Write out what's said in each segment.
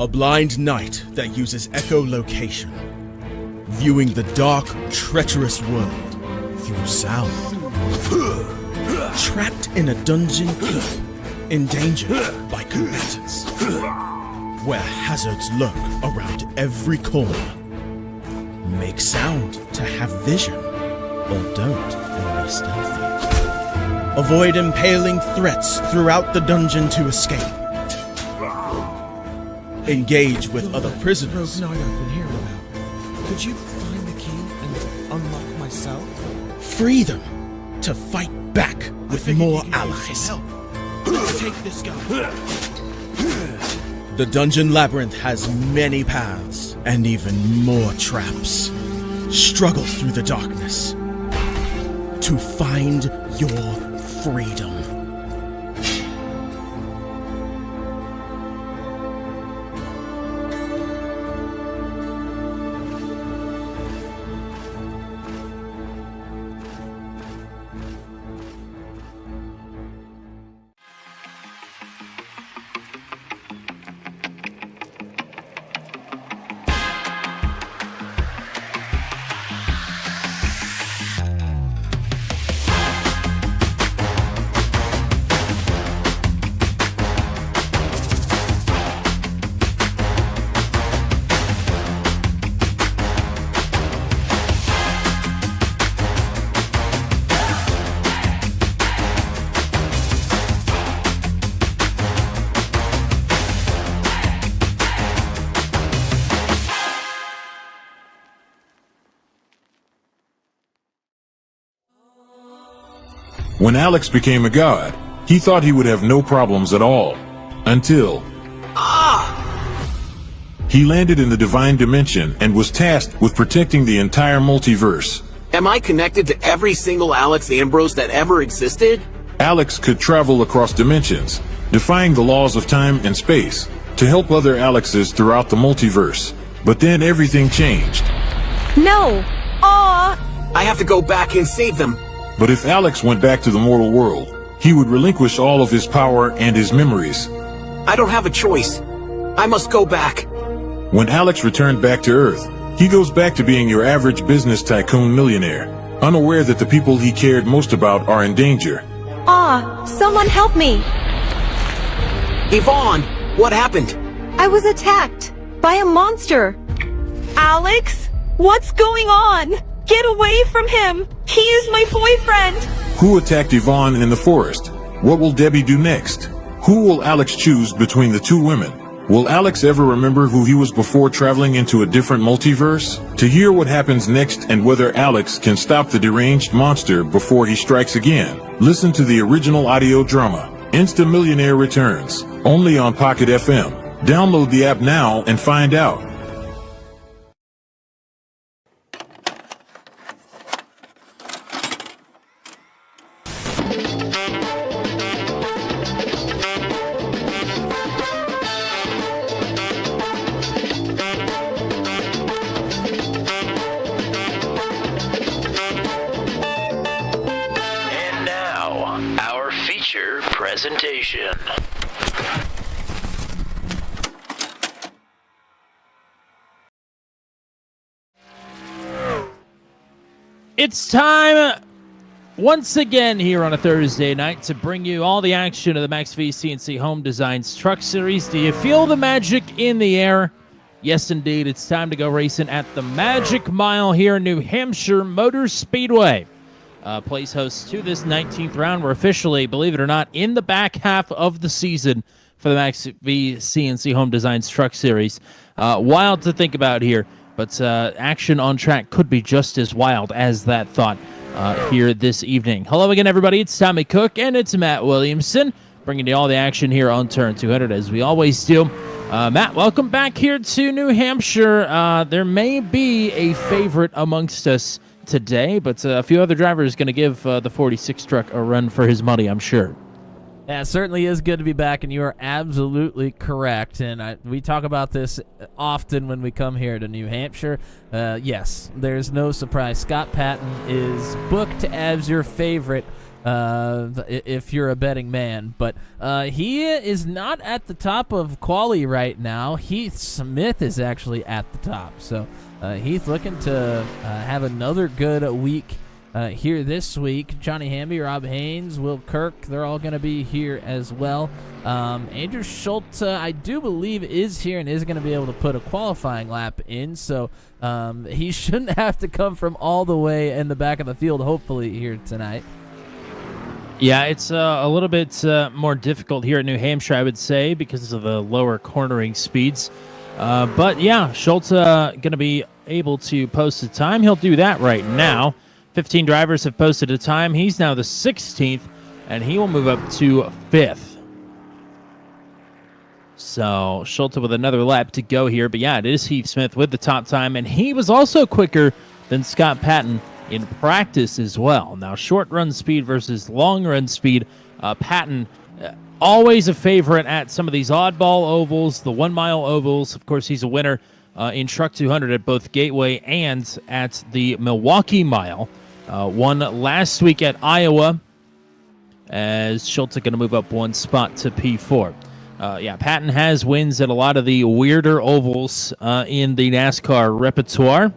A blind knight that uses echolocation, viewing the dark, treacherous world through sound. Trapped in a dungeon keep, endangered by combatants, where hazards lurk around every corner. Make sound to have vision, or don't and be stealthy. Avoid impaling threats throughout the dungeon to escape. Engage with other prisoners. Rogue Knight I've been hearing about. Could you find the key and unlock my cell? Free them to fight back with more allies. Let's take this guy. The dungeon labyrinth has many paths and even more traps. Struggle through the darkness to find your freedom. When Alex became a god, he thought he would have no problems at all. Until... He landed in the divine dimension and was tasked with protecting the entire multiverse. Am I connected to every single Alex Ambrose that ever existed? Alex could travel across dimensions, defying the laws of time and space, to help other Alexes throughout the multiverse. But then everything changed. No! Aw! I have to go back and save them. But if Alex went back to the mortal world, he would relinquish all of his power and his memories. I don't have a choice. I must go back. When Alex returned back to Earth, he goes back to being your average business tycoon millionaire, unaware that the people he cared most about are in danger. Someone help me! Yvonne, what happened? I was attacked by a monster. Alex? What's going on? Get away from him! He is my boyfriend! Who attacked Yvonne in the forest? What will Debbie do next? Who will Alex choose between the two women? Will Alex ever remember who he was before traveling into a different multiverse? To hear what happens next and whether Alex can stop the deranged monster before he strikes again, listen to the original audio drama, Insta Millionaire Returns, only on Pocket FM. Download the app now and find out. Presentation. It's time once again here on a Thursday night to bring you all the action of the Max V CNC Home Designs Truck Series. Do you feel the magic in the air? Yes, indeed. It's time to go racing at the Magic Mile here in New Hampshire Motor Speedway. Plays host to this 19th round. We're officially, believe it or not, in the back half of the season for the Max V CNC Home Designs Truck Series. Wild to think about here, but action on track could be just as wild as that thought here this evening. Hello again, everybody. It's Tommy Cook, and it's Matt Williamson, bringing you all the action here on Turn 200, as we always do. Matt, welcome back here to New Hampshire. There may be a favorite amongst us today, but a few other drivers going to give the 46 truck a run for his money, I'm sure. Yeah, it certainly is good to be back, and you are absolutely correct. And we talk about this often when we come here to New Hampshire. Yes, there's no surprise. Scott Patton is booked as your favorite if you're a betting man. But he is not at the top of quali right now. Heath Smith is actually at the top. So Heath looking to have another good week here this week. Johnny Hamby, Rob Haynes, Will Kirk, they're all going to be here as well. Andrew Schultz, I do believe, is here and is going to be able to put a qualifying lap in, so he shouldn't have to come from all the way in the back of the field, hopefully, here tonight. Yeah, it's a little bit more difficult here at New Hampshire, I would say, because of the lower cornering speeds. But yeah, Schultz going to be able to post a time. He'll do that right now. 15 drivers have posted a time. He's now the 16th, and he will move up to 5th. So Schultz with another lap to go here. But yeah, it is Heath Smith with the top time, and he was also quicker than Scott Patton in practice as well. Now, short run speed versus long run speed. Patton, always a favorite at some of these oddball ovals, the 1 mile ovals. Of course, he's a winner in Truck 200 at both Gateway and at the Milwaukee Mile. Won last week at Iowa, as Schultz going to move up one spot to P4. Yeah, Patton has wins at a lot of the weirder ovals in the NASCAR repertoire.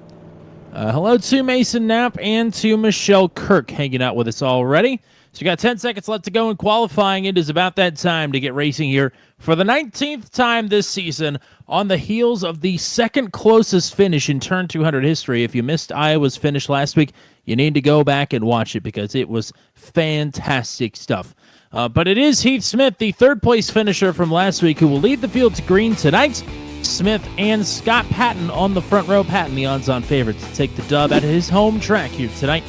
Hello to Mason Knapp and to Michelle Kirk hanging out with us already. So you got 10 seconds left to go in qualifying. It is about that time to get racing here for the 19th time this season on the heels of the second closest finish in Turn 200 history. If you missed Iowa's finish last week, you need to go back and watch it because it was fantastic stuff. But it is Heath Smith, the third-place finisher from last week, who will lead the field to green tonight. Smith and Scott Patton on the front row. Patton, the odds-on favorite to take the dub at his home track here tonight.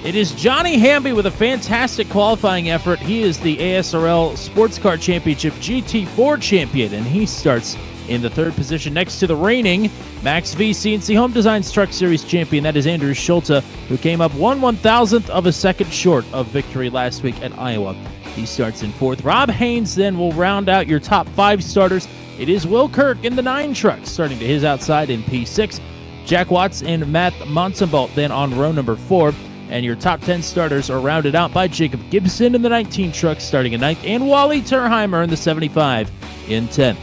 It is Johnny Hamby with a fantastic qualifying effort. He is the ASRL Sports Car Championship GT4 champion, and he starts in the third position next to the reigning Max V CNC Home Designs Truck Series champion. That is Andrew Schultz, who came up 1/1000th of a second short of victory last week at Iowa. He starts in fourth. Rob Haynes then will round out your top 5 starters. It is Will Kirk in the 9 truck, starting to his outside in P6. Jack Watts and Matt Monsenbolt then on row number 4. And your top 10 starters are rounded out by Jacob Gibson in the 19 truck, starting in 9th, and Wally Terheimer in the 75 in 10th.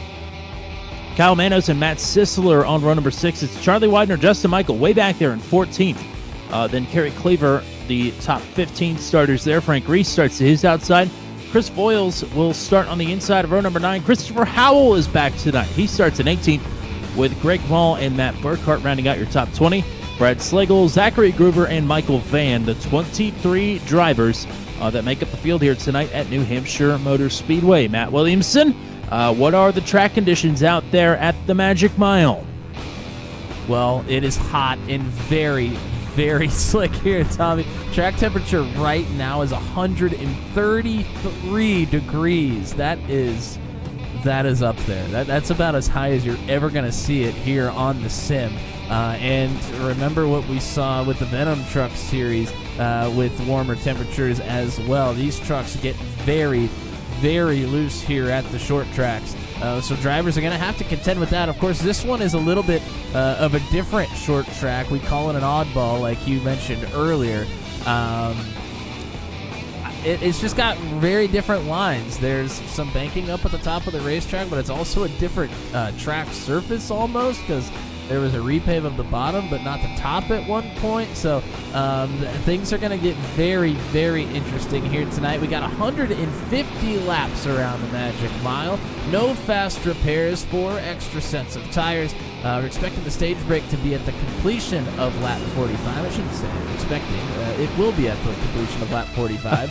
Kyle Manos and Matt Sisler on row number 6. It's Charlie Widener, Justin Michael way back there in 14th. Then Kerry Cleaver, the top 15 starters there. Frank Reese starts to his outside. Chris Voiles will start on the inside of row number 9. Christopher Howell is back tonight. He starts in 18th with Greg Mall and Matt Burkhart rounding out your top 20. Brad Slagle, Zachary Gruber, and Michael Van, the 23 drivers that make up the field here tonight at New Hampshire Motor Speedway. Matt Williamson, what are the track conditions out there at the Magic Mile? Well, it is hot and very, very slick here, Tommy. Track temperature right now is 133 degrees. That is up there. That's about as high as you're ever going to see it here on the sim. And remember what we saw with the Venom Truck Series with warmer temperatures as well. These trucks get very, very loose here at the short tracks. So drivers are going to have to contend with that. Of course, this one is a little bit of a different short track. We call it an oddball, like you mentioned earlier. It's just got very different lines. There's some banking up at the top of the racetrack, but it's also a different track surface almost, because there was a repave of the bottom, but not the top at one point. So things are going to get very, very interesting here tonight. We got 150 laps around the Magic Mile. No fast repairs, 4 extra sets of tires. We're expecting the stage break to be at the completion of lap 45. I shouldn't say I'm expecting. It will be at the completion of lap 45.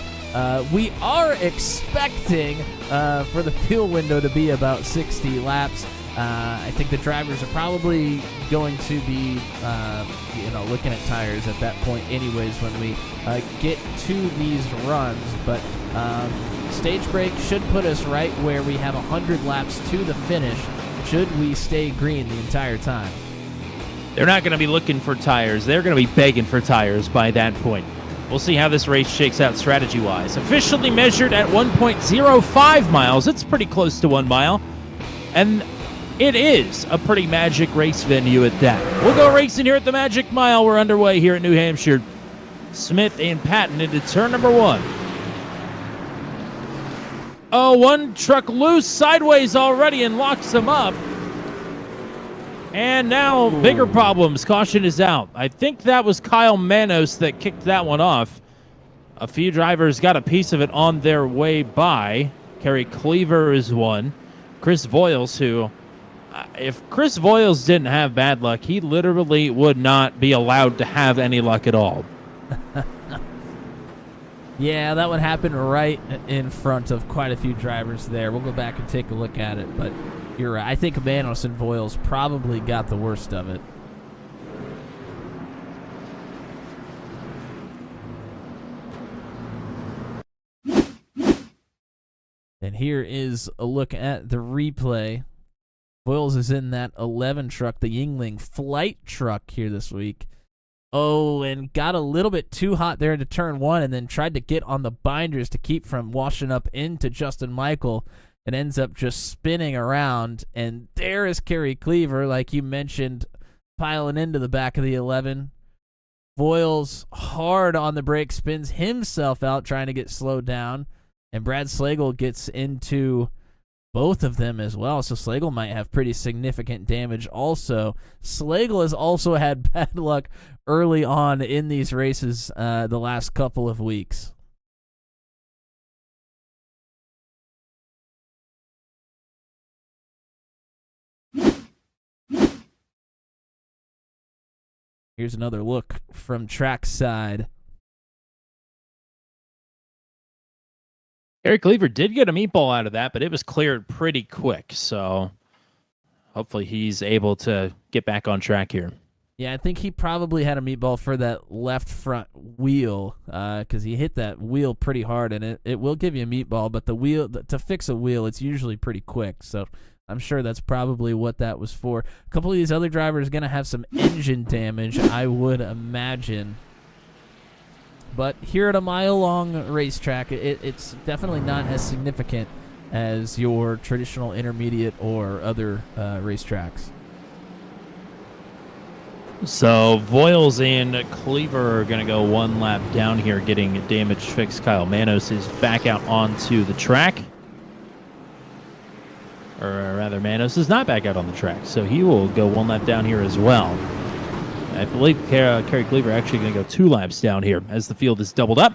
We are expecting for the fuel window to be about 60 laps. I think the drivers are probably going to be, looking at tires at that point anyways when we get to these runs. But stage break should put us right where we have 100 laps to the finish should we stay green the entire time. They're not going to be looking for tires. They're going to be begging for tires by that point. We'll see how this race shakes out strategy-wise. Officially measured at 1.05 miles. It's pretty close to 1 mile. And it is a pretty magic race venue at that. We'll go racing here at the Magic Mile. We're underway here at New Hampshire. Smith and Patton into turn number 1. Oh, one truck loose sideways already and locks him up. And now bigger problems. Caution is out. I think that was Kyle Manos that kicked that one off. A few drivers got a piece of it on their way by. Kerry Cleaver is one. Chris Voiles, who, if Chris Voiles didn't have bad luck, he literally would not be allowed to have any luck at all. Yeah, that would happen right in front of quite a few drivers there. We'll go back and take a look at it, but you're right. I think Manos and Voiles probably got the worst of it. And here is a look at the replay. Voiles is in that 11 truck, the Yingling flight truck here this week. Oh, and got a little bit too hot there into turn one and then tried to get on the binders to keep from washing up into Justin Michael and ends up just spinning around. And there is Kerry Cleaver, like you mentioned, piling into the back of the 11. Voiles hard on the brake, spins himself out trying to get slowed down. And Brad Slagle gets into both of them as well, so Slagle might have pretty significant damage also. Slagle has also had bad luck early on in these races the last couple of weeks. Here's another look from trackside. Kerry Cleaver did get a meatball out of that, but it was cleared pretty quick, so hopefully he's able to get back on track here. Yeah, I think he probably had a meatball for that left front wheel because he hit that wheel pretty hard, and it will give you a meatball, but the wheel to fix a wheel, it's usually pretty quick, so I'm sure that's probably what that was for. A couple of these other drivers are going to have some engine damage, I would imagine. But here at a mile-long racetrack, it's definitely not as significant as your traditional intermediate or other racetracks. So Voiles and Cleaver are going to go one lap down here, getting damage fixed. Kyle Manos is back out onto the track. Or rather, Manos is not back out on the track, so he will go one lap down here as well. I believe Kerry Cleaver actually going to go 2 laps down here as the field is doubled up.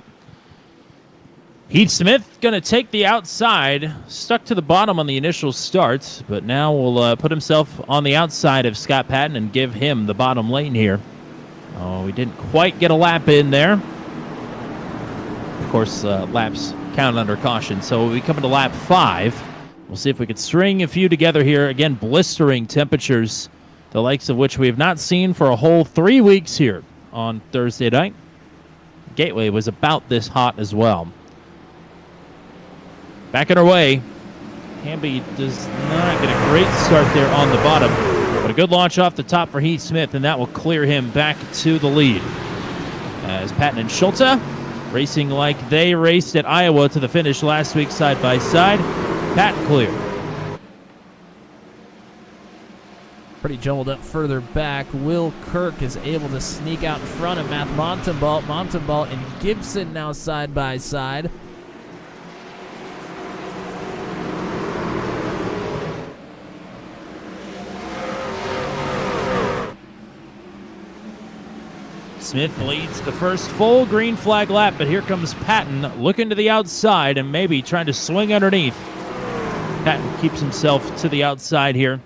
Heath Smith going to take the outside, stuck to the bottom on the initial start, but now will put himself on the outside of Scott Patton and give him the bottom lane here. Oh, we didn't quite get a lap in there. Of course, laps count under caution, so we come into lap 5. We'll see if we could string a few together here. Again, blistering temperatures, the likes of which we have not seen for a whole 3 weeks here on Thursday night. Gateway was about this hot as well. Back in our way. Hamby does not get a great start there on the bottom, but a good launch off the top for Heath Smith, and that will clear him back to the lead. As Patton and Schulte racing like they raced at Iowa to the finish last week side by side. Patton clear. Pretty jumbled up further back. Will Kirk is able to sneak out in front of Matt Montembault. Montembault and Gibson now side by side. Smith leads the first full green flag lap, but here comes Patton looking to the outside and maybe trying to swing underneath. Patton keeps himself to the outside here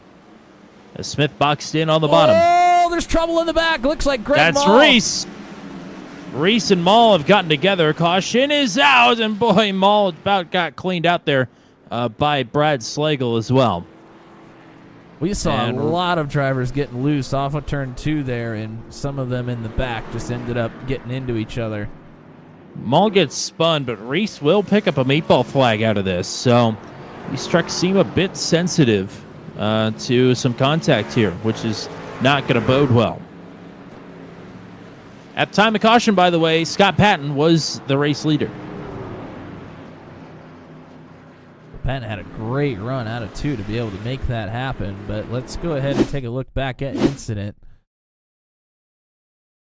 as Smith boxed in on the bottom. Oh, there's trouble in the back. Looks like Greg That's Maul. Reese. Reese and Maul have gotten together. Caution is out, and boy, Maul about got cleaned out there by Brad Slagle as well. We saw a lot of drivers getting loose off of turn 2 there, and some of them in the back just ended up getting into each other. Maul gets spun, but Reese will pick up a meatball flag out of this, so these trucks seem a bit sensitive to some contact here, which is not going to bode well. At time of caution, by the way, Scott Patton was the race leader. Patton had a great run out of 2 to be able to make that happen, but let's go ahead and take a look back at incident.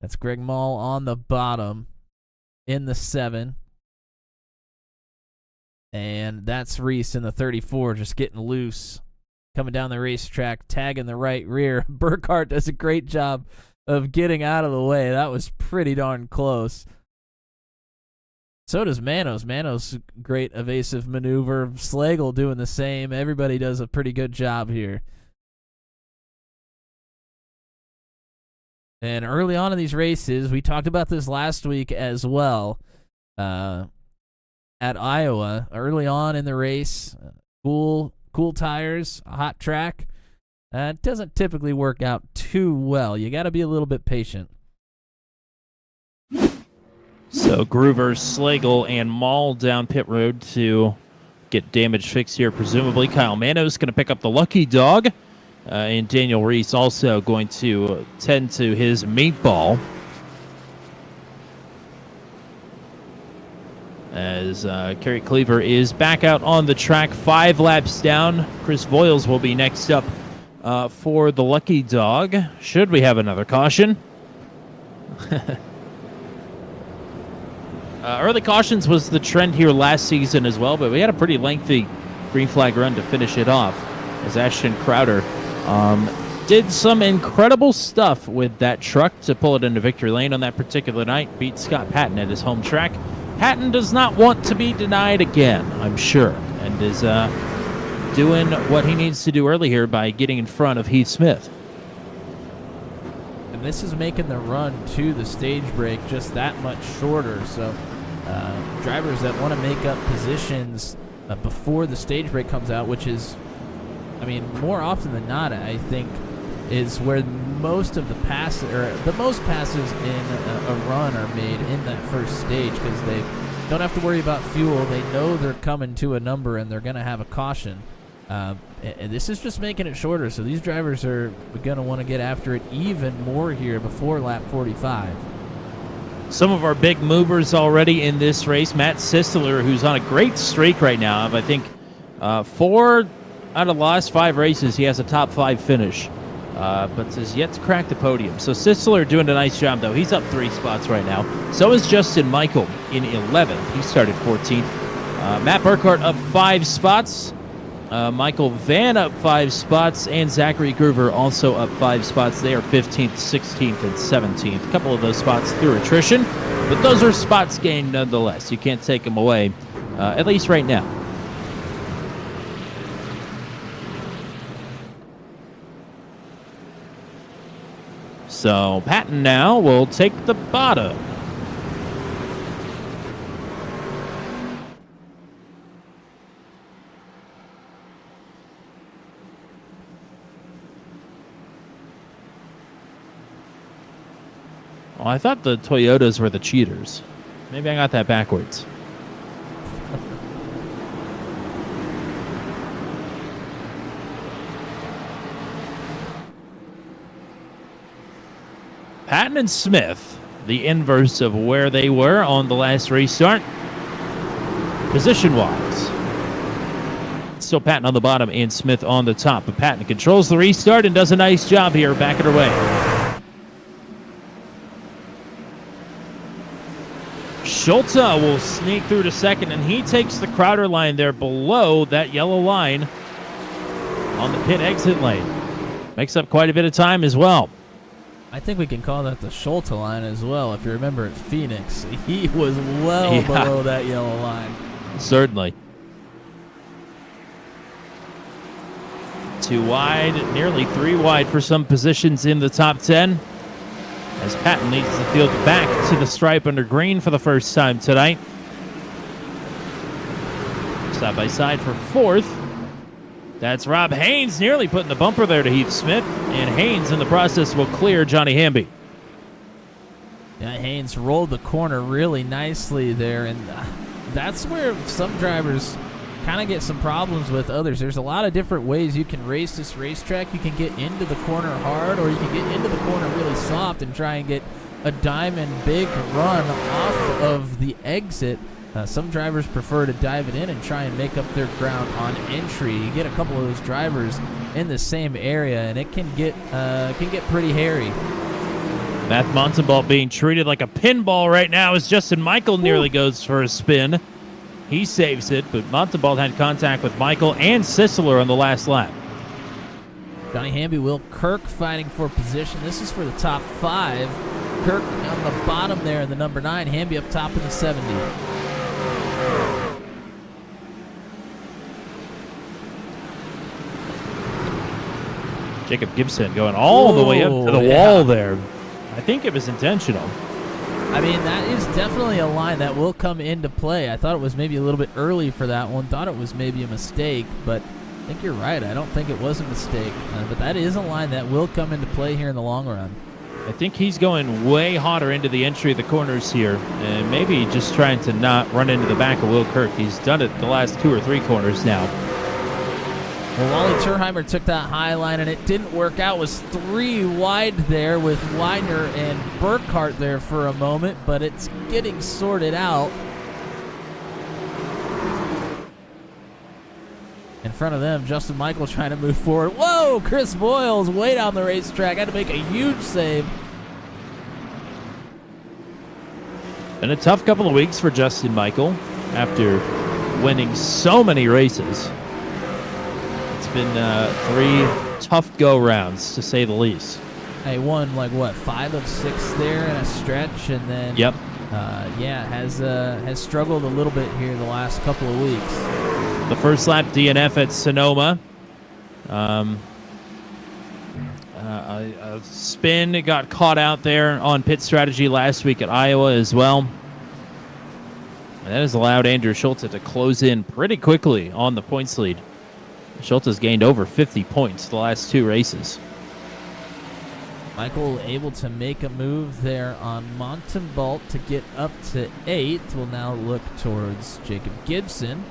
That's Greg Maul on the bottom in the 7. And that's Reese in the 34 just getting loose, coming down the racetrack, tagging the right rear. Burkhart does a great job of getting out of the way. That was pretty darn close. So does Manos. Manos, great evasive maneuver. Slagle doing the same. Everybody does a pretty good job here. And early on in these races, we talked about this last week as well, at Iowa. Early on in the race, cool tires, a hot track. It doesn't typically work out too well. You got to be a little bit patient. So Groover, Slagle, and Maul down pit road to get damage fixed here, presumably. Kyle Manos going to pick up the lucky dog. And Daniel Reese also going to tend to his meatball. As Kerry Cleaver is back out on the track, 5 laps down. Chris Voiles will be next up for the lucky dog. Should we have another caution? Early cautions was the trend here last season as well, but we had a pretty lengthy green flag run to finish it off as Ashton Crowder did some incredible stuff with that truck to pull it into victory lane on that particular night, beat Scott Patton at his home track. Patton does not want to be denied again, I'm sure, and is doing what he needs to do early here by getting in front of Heath Smith. And this is making the run to the stage break just that much shorter, so drivers that want to make up positions before the stage break comes out, which is, I mean, more often than not, I think, is where most of the the most passes in a run are made in that first stage, because they don't have to worry about fuel. They know they're coming to a number and they're going to have a caution. And this is just making it shorter, so these drivers are going to want to get after it even more here before lap 45. Some of our big movers already in this race. Matt Sisler, who's on a great streak right now. I think 4 out of the last 5 races, he has a top 5 finish, but has yet to crack the podium. So Sisler doing a nice job, though. He's up 3 spots right now. So is Justin Michael in 11th. He started 14th. Matt Burkhart up 5 spots. Michael Van up 5 spots, and Zachary Groover also up 5 spots. They are 15th, 16th, and 17th. A couple of those spots through attrition, but those are spots gained nonetheless. You can't take them away, at least right now. So Patton now will take the bottom. Well, I thought the Toyotas were the cheaters. Maybe I got that backwards. Patton and Smith, the inverse of where they were on the last restart, position-wise. Still Patton on the bottom and Smith on the top, but Patton controls the restart and does a nice job here, backing her away. Schulte will sneak through to second, and he takes the Crowder line there below that yellow line on the pit exit lane. Makes up quite a bit of time as well. I think we can call that the Schulte line as well. If you remember at Phoenix, he was well below that yellow line. Certainly. 2 wide, nearly 3 wide for some positions in the top 10. As Patton leads the field back to the stripe under green for the first time tonight. Side by side for 4th. That's Rob Haynes nearly putting the bumper there to Heath Smith, and Haynes in the process will clear Johnny Hamby. Yeah, Haynes rolled the corner really nicely there, and that's where some drivers kind of get some problems with others. There's a lot of different ways you can race this racetrack. You can get into the corner hard, or you can get into the corner really soft and try and get a diamond big run off of the exit. Some drivers prefer to dive it in and try and make up their ground on entry. You get a couple of those drivers in the same area, and it can get pretty hairy. Matt Montenball being treated like a pinball right now as Justin Michael nearly goes for a spin. He saves it, but Montalban had contact with Michael and Sisler on the last lap. Johnny Hamby, Will Kirk fighting for position. This is for the top 5. Kirk on the bottom there in the number 9. Hamby up top in the 70. Jacob Gibson going all the way up to the wall there. I think it was intentional. I mean, that is definitely a line that will come into play. I thought it was maybe a little bit early for that one. Thought it was maybe a mistake, but I think you're right. I don't think it was a mistake. But that is a line that will come into play here in the long run. I think he's going way hotter into the entry of the corners here, and maybe just trying to not run into the back of Will Kirk. He's done it the last 2 or 3 corners now. Well, Wally Turheimer took that high line, and it didn't work out. It was 3 wide there with Widener and Burkhart there for a moment, but it's getting sorted out. In front of them, Justin Michael trying to move forward. Whoa, Chris Boyle's way down the racetrack. Had to make a huge save. Been a tough couple of weeks for Justin Michael after winning so many races. It's been 3 tough go-rounds, to say the least. He won, like, what, 5 of 6 there in a stretch, and then... Yep. Has struggled a little bit here the last couple of weeks. The first lap DNF at Sonoma. A spin, it got caught out there on pit strategy last week at Iowa as well. And that has allowed Andrew Schulte to close in pretty quickly on the points lead. Schulte has gained over 50 points the last 2 races. Michael able to make a move there on Montalban to get up to 8th. We'll now look towards Jacob Gibson.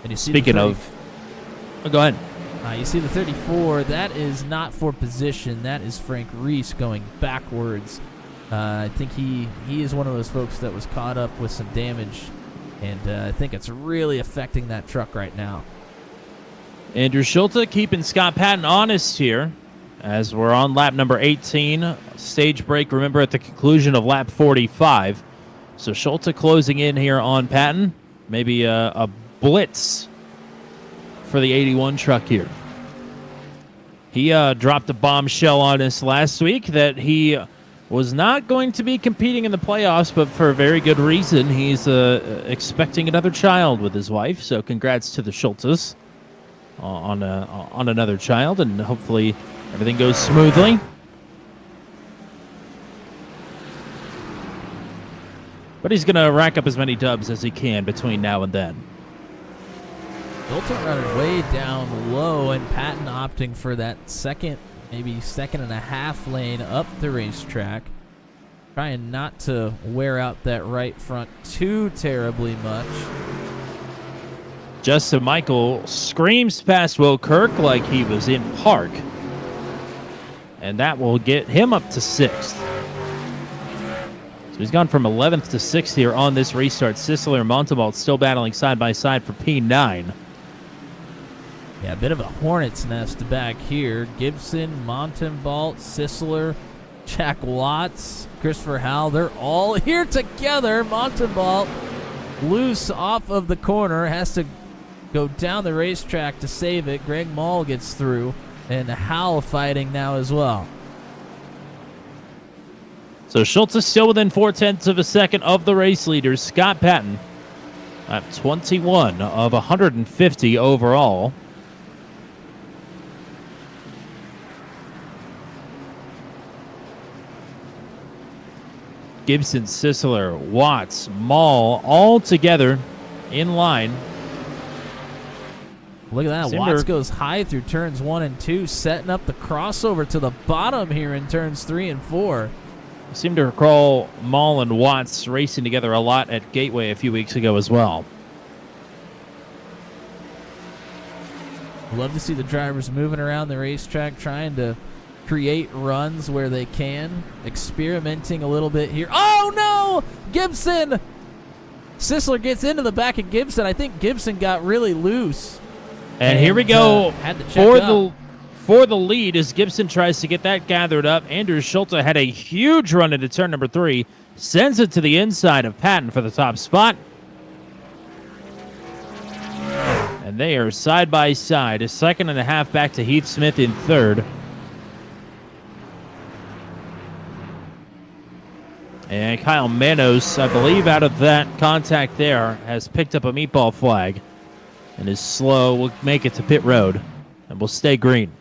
And you see Speaking of... Oh, go ahead. You see the 34. That is not for position. That is Frank Reese going backwards. I think he is one of those folks that was caught up with some damage. And I think it's really affecting that truck right now. Andrew Schulte keeping Scott Patton honest here as we're on lap number 18. Stage break, remember, at the conclusion of lap 45. So Schulte closing in here on Patton. Maybe a blitz for the 81 truck here. He dropped a bombshell on us last week that he was not going to be competing in the playoffs, but for a very good reason. He's expecting another child with his wife, so congrats to the Schultes on another child, and hopefully everything goes smoothly. But he's going to rack up as many dubs as he can between now and then. Schulte running way down low, and Patton opting for that second, maybe second and a half lane up the racetrack. Trying not to wear out that right front too terribly much. Justin Michael screams past Will Kirk like he was in park. And that will get him up to 6th. So he's gone from 11th to 6th here on this restart. Sisler and Montalban still battling side by side for P9. Yeah, a bit of a hornet's nest back here. Gibson, Montalban, Sisler, Jack Watts, Christopher Howell, they're all here together. Montalban loose off of the corner, has to go down the racetrack to save it. Greg Mall gets through, and Howell fighting now as well. So Schultz is still within 0.4 of a second of the race leaders. Scott Patton at 21 of 150 overall. Gibson, Sisler, Watts, Mall, all together in line. Look at that. Watts goes high through turns 1 and 2, setting up the crossover to the bottom here in turns 3 and 4. I seem to recall Mall and Watts racing together a lot at Gateway a few weeks ago as well. Love to see the drivers moving around the racetrack, trying to create runs where they can, experimenting a little bit here. Oh no! Gibson! Sisler gets into the back of Gibson. I think Gibson got really loose. And here we go had to check for the lead as Gibson tries to get that gathered up. Andrew Schulte had a huge run into turn number 3, sends it to the inside of Patton for the top spot. And they are side by side, a second and a half back to Heath Smith in third. And Kyle Manos, I believe out of that contact there, has picked up a meatball flag and is slow. Will make it to pit road and will stay green.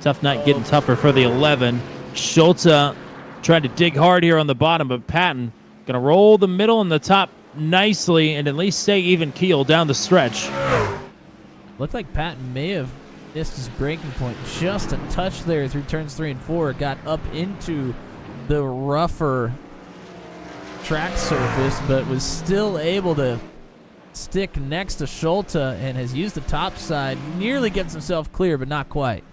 Tough night getting tougher for the 11. Schulte tried to dig hard here on the bottom, but Patton going to roll the middle and the top nicely and at least stay even keel down the stretch. Looked like Patton may have missed his braking point just a touch there through turns 3 and 4. Got up into the rougher track surface, but was still able to stick next to Schulte and has used the top side. Nearly gets himself clear, but not quite.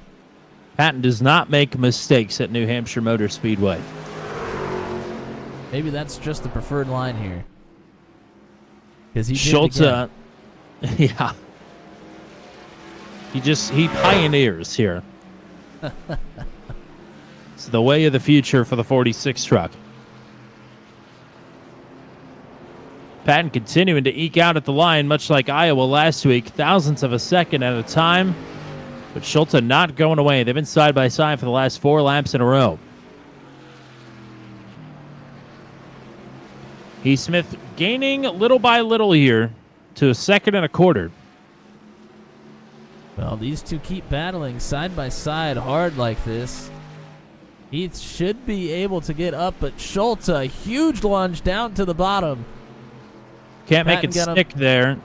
Patton does not make mistakes at New Hampshire Motor Speedway. Maybe that's just the preferred line here. Because he Schulte, yeah. He pioneers here. It's the way of the future for the 46 truck. Patton continuing to eke out at the line, much like Iowa last week, thousandths of a second at a time. But Schulte not going away. They've been side by side for the last 4 laps in a row. Heath Smith gaining little by little here to a second and a quarter. Well, these two keep battling side by side hard like this. Heath should be able to get up, but Schulte, a huge lunge down to the bottom. Can't make it stick there.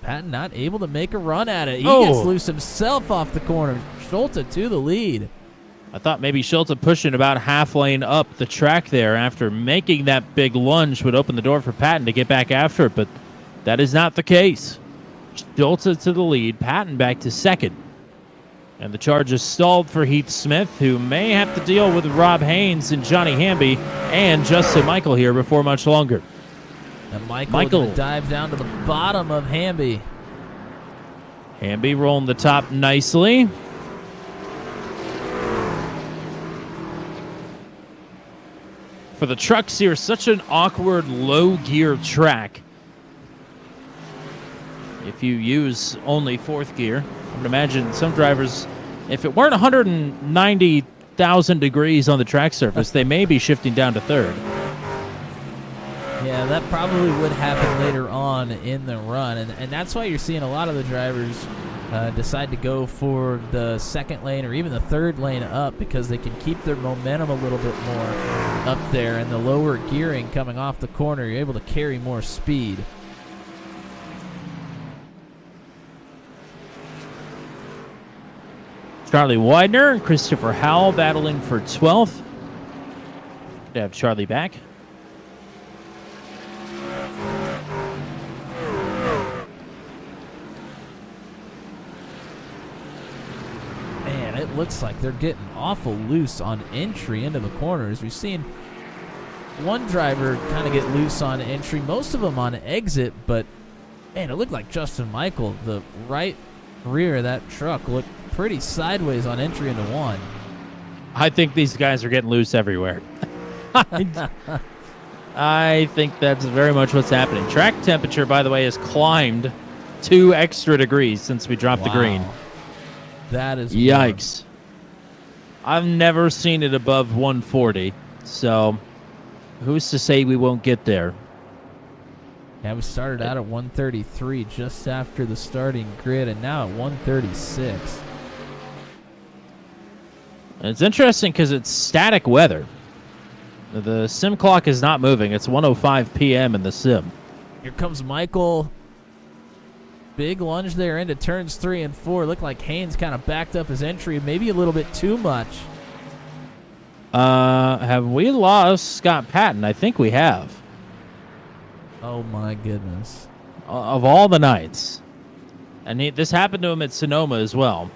Patton not able to make a run at it. He gets loose himself off the corner. Schulte to the lead. I thought maybe Schulte pushing about half lane up the track there after making that big lunge would open the door for Patton to get back after it, but that is not the case. Schulte to the lead, Patton back to second. And the charge is stalled for Heath Smith, who may have to deal with Rob Haynes and Johnny Hamby and Justin Michael here before much longer. And Michael dive down to the bottom of Hamby. Hamby rolling the top nicely. For the trucks here, such an awkward low gear track. If you use only 4th gear, I would imagine some drivers, if it weren't 190,000 degrees on the track surface, they may be shifting down to 3rd. Yeah, that probably would happen later on in the run, and that's why you're seeing a lot of the drivers decide to go for the 2nd lane or even the 3rd lane up, because they can keep their momentum a little bit more up there, and the lower gearing coming off the corner, you're able to carry more speed. Charlie Widener and Christopher Howell battling for 12th. Good to have Charlie back. Man, it looks like they're getting awful loose on entry into the corners. We've seen one driver kind of get loose on entry, most of them on exit, but man, it looked like Justin Michael, the right rear of that truck, looked pretty sideways on entry into 1. I think these guys are getting loose everywhere. I think that's very much what's happening. Track temperature, by the way, has climbed 2 extra degrees since we dropped the green. That is yikes. Warm. I've never seen it above 140, so who's to say we won't get there? Yeah, we started out at 133 just after the starting grid, and now at 136. And it's interesting because it's static weather. The sim clock is not moving. It's 1:05 p.m. in the sim. Here comes Michael. Big lunge there into turns 3 and 4. Looked like Haynes kind of backed up his entry, maybe a little bit too much. Have we lost Scott Patton? I think we have. Oh, my goodness. Of all the nights. And this happened to him at Sonoma as well,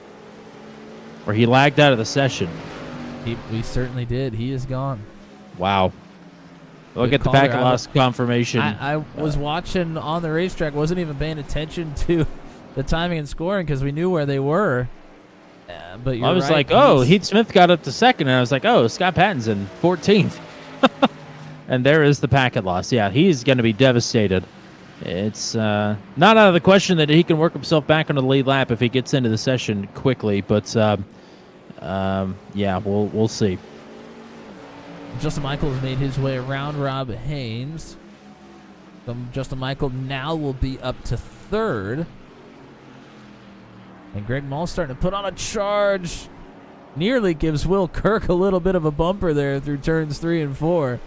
where he lagged out of the session. We certainly did. He is gone. Wow. Look at the call there. packet loss confirmation. I was watching on the racetrack, wasn't even paying attention to the timing and scoring because we knew where they were. But you're I was right, like, oh, he's- Heath Smith got up to second, and I was like, oh, Scott Patton's in 14th. And there is the packet loss. Yeah, he's going to be devastated. It's not out of the question that he can work himself back onto the lead lap if he gets into the session quickly, but yeah, we'll see. Justin Michael has made his way around Rob Haynes. So Justin Michael now will be up to third. And Greg Mall's starting to put on a charge. Nearly gives Will Kirk a little bit of a bumper there through turns 3 and 4.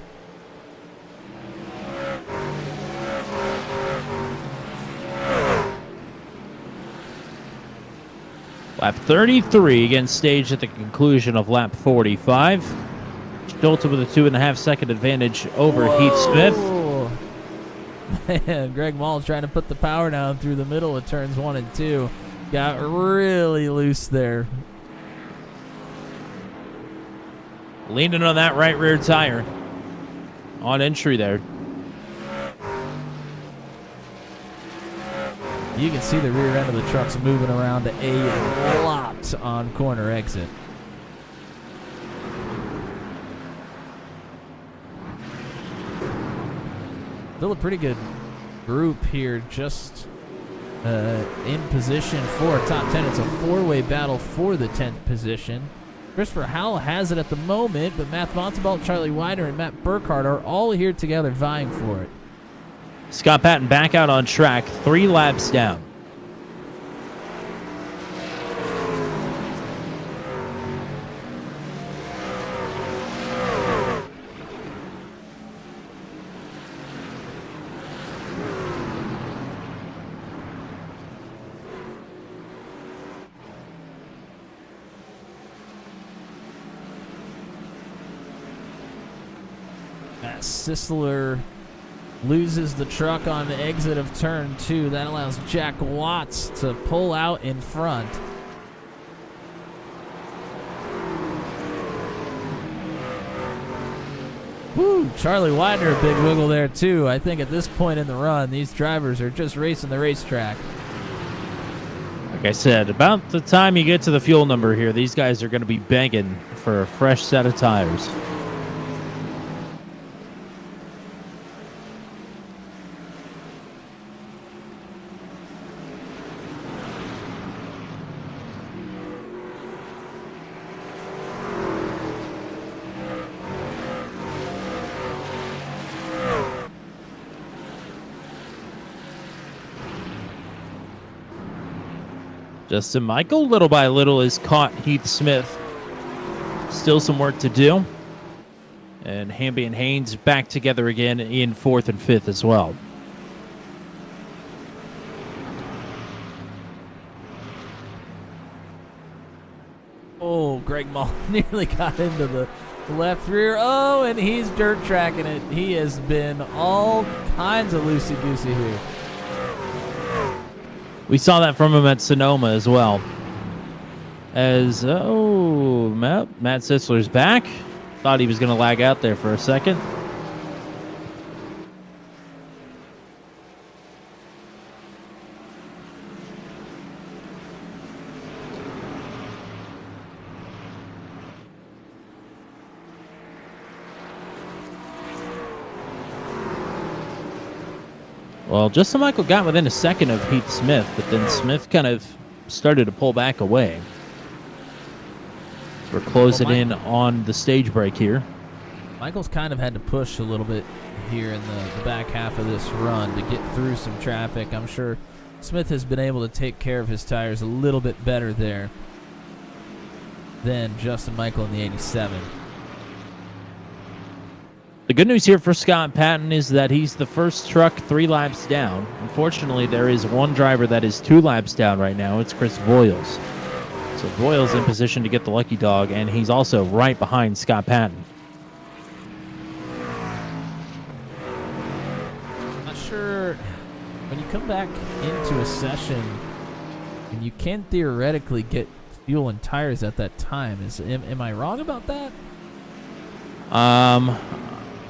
Lap 33 against stage at the conclusion of lap 45. Dalton with a 2.5 second advantage over Heath Smith. Whoa. Man, Greg Mall's trying to put the power down through the middle of turns 1 and 2. Got really loose there. Leaning on that right rear tire on entry there. You can see the rear end of the trucks moving around a lot on corner exit. Still a pretty good group here, just in position for top 10. It's a 4-way battle for the 10th position. Christopher Howell has it at the moment, but Matt Montalbot, Charlie Widener, and Matt Burkhardt are all here together vying for it. Scott Patton back out on track, 3 laps down. Matt Sisler loses the truck on the exit of turn 2. That allows Jack Watts to pull out in front. Woo! Charlie Widener, a big wiggle there too. I think at this point in the run, these drivers are just racing the racetrack. Like I said, about the time you get to the fuel number here, these guys are going to be begging for a fresh set of tires. Justin Michael, little by little, has caught Heath Smith. Still some work to do. And Hamby and Haynes back together again in 4th and 5th as well. Oh, Greg Mall nearly got into the left rear. Oh, and he's dirt tracking it. He has been all kinds of loosey-goosey here. We saw that from him at Sonoma as well. As, Matt Sisler's back. Thought he was going to lag out there for a second. Well, Justin Michael got within a second of Heath Smith, but then Smith kind of started to pull back away. So we're closing in on the stage break here. Michael's kind of had to push a little bit here in the back half of this run to get through some traffic. I'm sure Smith has been able to take care of his tires a little bit better there than Justin Michael in the 87. The good news here for Scott Patton is that he's the first truck 3 laps down. Unfortunately, there is one driver that is 2 laps down right now. It's Chris Voiles. So Voiles in position to get the lucky dog, and he's also right behind Scott Patton. Not sure when you come back into a session, and you can theoretically get fuel and tires at that time. Am I wrong about that?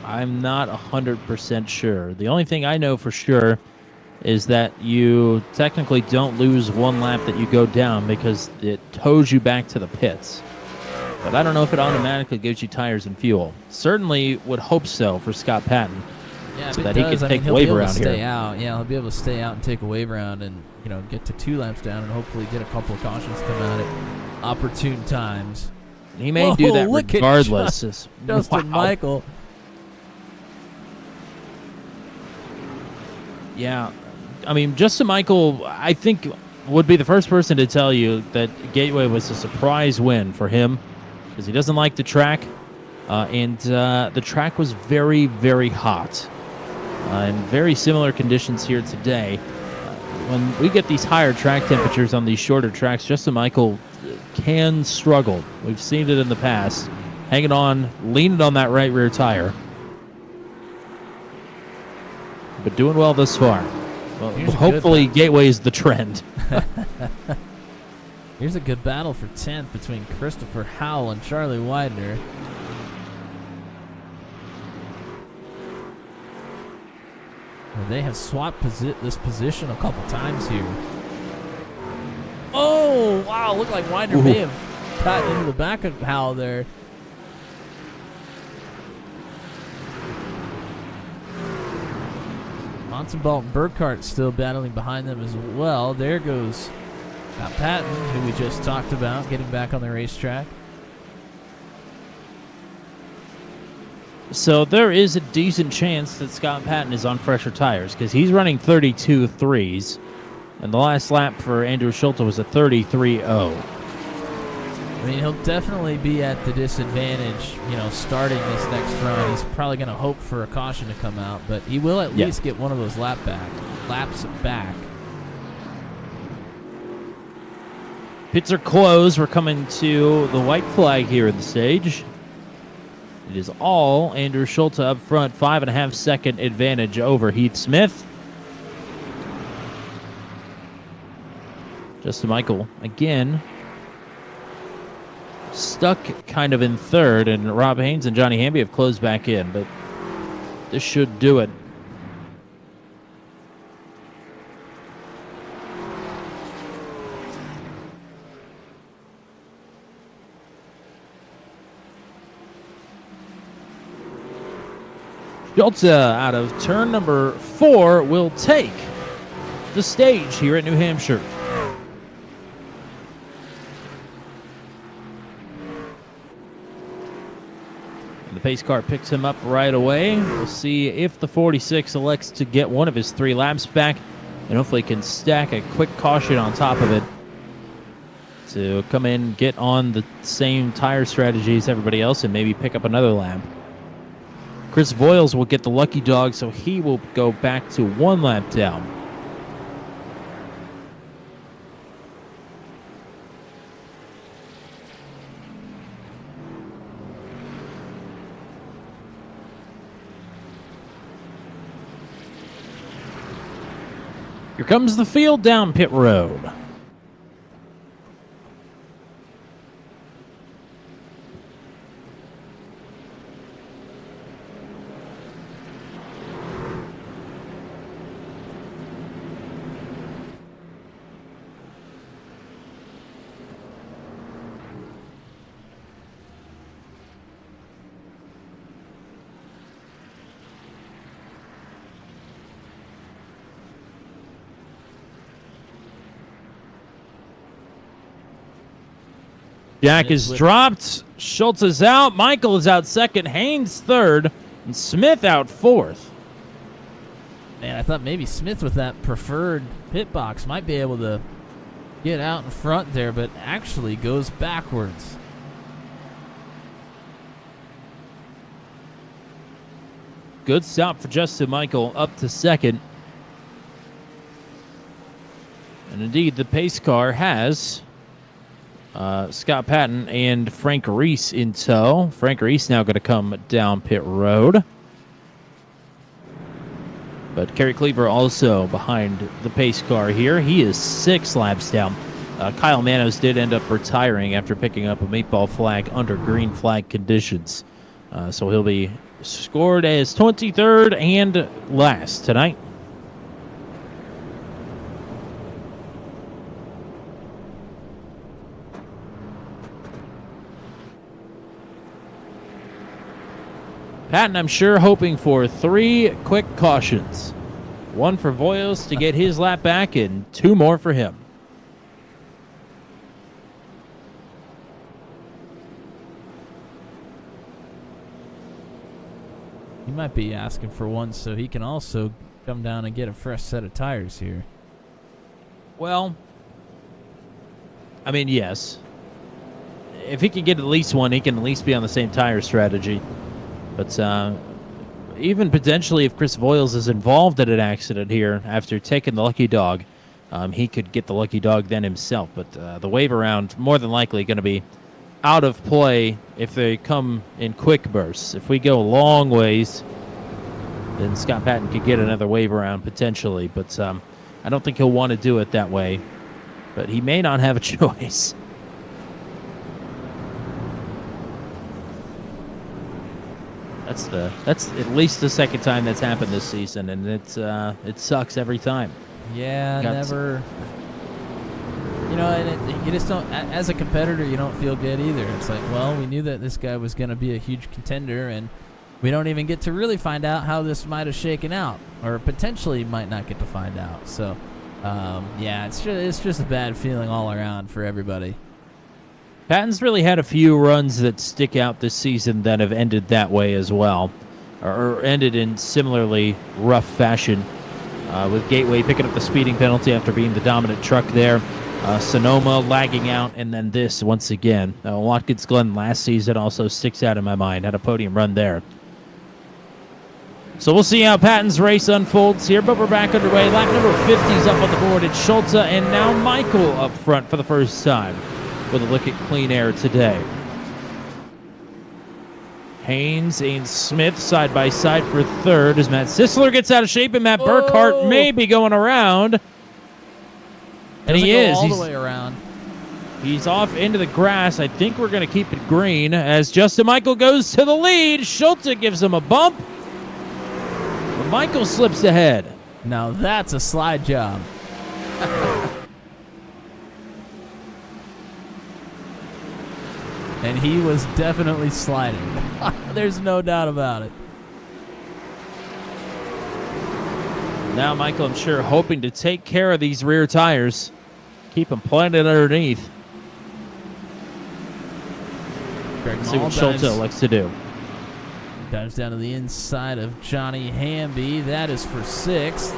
I'm not 100% sure. The only thing I know for sure is that you technically don't lose one lap that you go down because it tows you back to the pits. But I don't know if it automatically gives you tires and fuel. Certainly would hope so for Scott Patton. Yeah, So if that it he does, can I take mean, he'll wave be able to around stay here. out. Yeah, he'll be able to stay out and take a wave around and, get to 2 laps down and hopefully get a couple of cautions come out at opportune times. He may do that Look at regardless. Justin Wow. Michael. Yeah. I mean, Justin Michael, I think, would be the first person to tell you that Gateway was a surprise win for him because he doesn't like the track. And the track was very, very hot. In very similar conditions here today. When we get these higher track temperatures on these shorter tracks, Justin Michael can struggle. We've seen it in the past. Hanging on, leaning on that right rear tire. But doing well thus far. Well, Here's a hopefully Gateway is the trend. Here's a good battle for 10th between Christopher Howell and Charlie Widener. Well, they have swapped this position a couple times here. Oh, wow. Looked like Widener may have gotten into the back of Howell there. Monsenbalt and Burkhart still battling behind them as well. There goes Patton, who we just talked about, getting back on the racetrack. So there is a decent chance that Scott Patton is on fresher tires because he's running 32 threes, and the last lap for Andrew Schulte was a 33.0. I mean, he'll definitely be at the disadvantage, starting this next run. He's probably going to hope for a caution to come out, but he will at least get one of those laps back. Pits are closed. We're coming to the white flag here in the stage. It is all Andrew Schulte up front, 5.5 second advantage over Heath Smith. Justin Michael, again, stuck kind of in third, and Rob Haynes and Johnny Hamby have closed back in, but this should do it. Schulte out of turn number 4 will take the stage here at New Hampshire. And the pace car picks him up right away. We'll see if the 46 elects to get one of his 3 laps back and hopefully can stack a quick caution on top of it to come in, get on the same tire strategy as everybody else, and maybe pick up another lap. Chris Voiles will get the lucky dog, so he will go back to 1 lap down. Here comes the field down pit road. Jack is dropped. Schultz is out. Michael is out second. Haynes third. And Smith out fourth. Man, I thought maybe Smith with that preferred pit box might be able to get out in front there, but actually goes backwards. Good stop for Justin Michael up to second. And indeed, the pace car has Scott Patton and Frank Reese in tow. Frank Reese now going to come down pit road. But Kerry Cleaver also behind the pace car here. He is 6 laps down. Kyle Manos did end up retiring after picking up a meatball flag under green flag conditions. So he'll be scored as 23rd and last tonight. Patton, I'm sure, hoping for 3 quick cautions. 1 for Voyos to get his lap back, and 2 more for him. He might be asking for 1 so he can also come down and get a fresh set of tires here. Well, I mean, yes. If he can get at least 1, he can at least be on the same tire strategy. But even potentially if Chris Voiles is involved in an accident here after taking the lucky dog, he could get the lucky dog then himself. But the wave around more than likely going to be out of play if they come in quick bursts. If we go long ways, then Scott Patton could get another wave around potentially. But I don't think he'll want to do it that way. But he may not have a choice. That's at least the second time that's happened this season, and it sucks every time. Yeah, never. You know, and you just don't. As a competitor, you don't feel good either. It's like, well, we knew that this guy was going to be a huge contender, and we don't even get to really find out how this might have shaken out, or potentially might not get to find out. So, yeah, it's just a bad feeling all around for everybody. Patton's really had a few runs that stick out this season that have ended that way as well, or ended in similarly rough fashion, with Gateway picking up the speeding penalty after being the dominant truck there, Sonoma lagging out, and then this once again. Watkins Glen last season also sticks out in my mind, had a podium run there. So we'll see how Patton's race unfolds here, but we're back underway. Lap number 50 is up on the board. It's Schultz and now Michael up front for the first time with a look at clean air today. Haynes and Smith side by side for third as Matt Sisler gets out of shape, and Matt Burkhart may be going around. And he is. All the way around. He's off into the grass. I think we're going to keep it green as Justin Michael goes to the lead. Schultz gives him a bump. But Michael slips ahead. Now that's a slide job. And he was definitely sliding. There's no doubt about it. Now Michael, I'm sure, hoping to take care of these rear tires. Keep them planted underneath. See what Schulte likes to do. Dives down to the inside of Johnny Hamby. That is for 6th.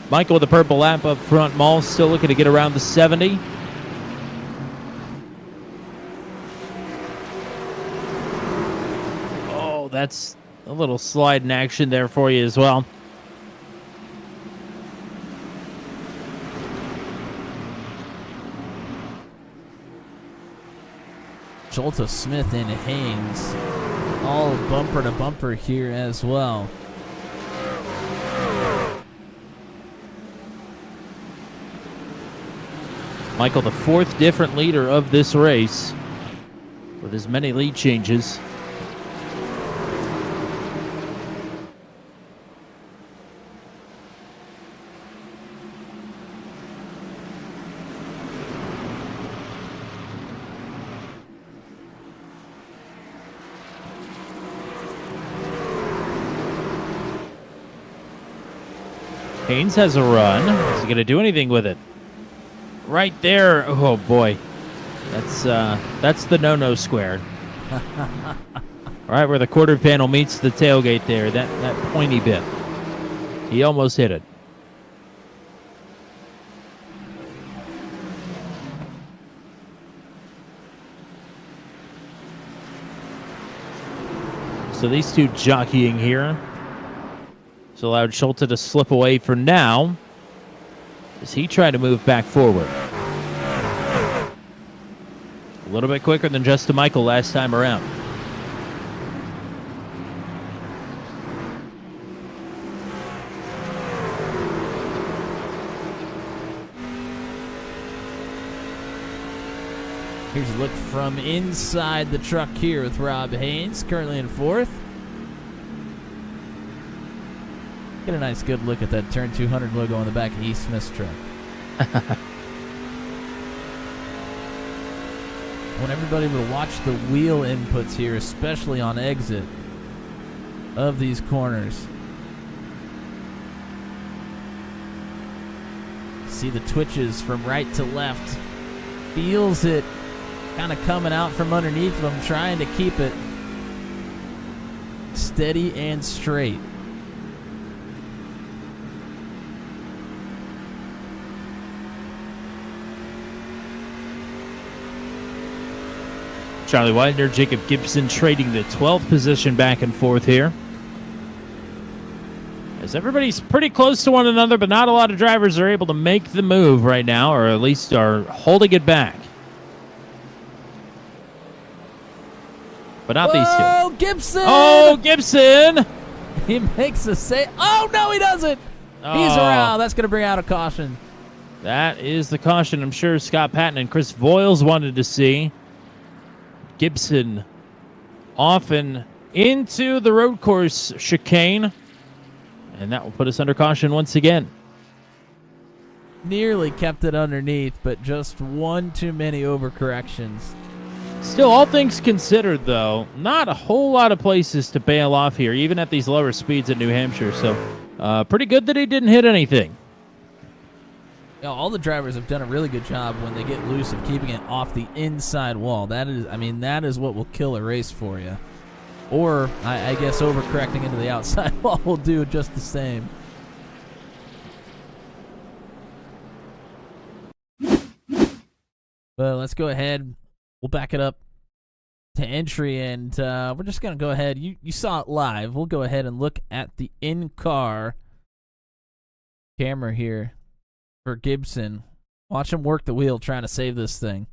Michael with a purple lap up front. Maul still looking to get around the 70. Oh, that's a little slide in action there for you as well. Schulte, Smith, and Haynes all bumper to bumper here as well. Michael, the 4th different leader of this race with as many lead changes. Haynes has a run. Is he going to do anything with it? Right there. Oh, boy. That's the no-no square. Right where the quarter panel meets the tailgate there, that pointy bit. He almost hit it. So these two jockeying here. So allowed Schulte to slip away for now as he tried to move back forward. A little bit quicker than Justin Michael last time around. Here's a look from inside the truck here with Rob Haynes, currently in 4th. Get a nice good look at that Turn 200 logo on the back of E. Smith's truck. I want everybody to watch the wheel inputs here, especially on exit of these corners. See the twitches from right to left. Feels it kind of coming out from underneath them, trying to keep it steady and straight. Charlie Widener, Jacob Gibson trading the 12th position back and forth here. As everybody's pretty close to one another, but not a lot of drivers are able to make the move right now, or at least are holding it back. But not these two. Oh, Gibson! Oh, Gibson! He makes a save. Oh, no, he doesn't! He's Oh. around. That's going to bring out a caution. That is the caution I'm sure Scott Patton and Chris Voiles wanted to see. Gibson often into the road course chicane, and that will put us under caution once again. Nearly kept it underneath, but just one too many overcorrections. Still, all things considered, though, not a whole lot of places to bail off here, even at these lower speeds in New Hampshire. So pretty good that he didn't hit anything. You know, all the drivers have done a really good job when they get loose of keeping it off the inside wall. That is what will kill a race for you. Or, I guess, overcorrecting into the outside wall will do just the same. But let's go ahead. We'll back it up to entry, and we're just going to go ahead. You saw it live. We'll go ahead and look at the in-car camera here for Gibson. Watch him work the wheel trying to save this thing.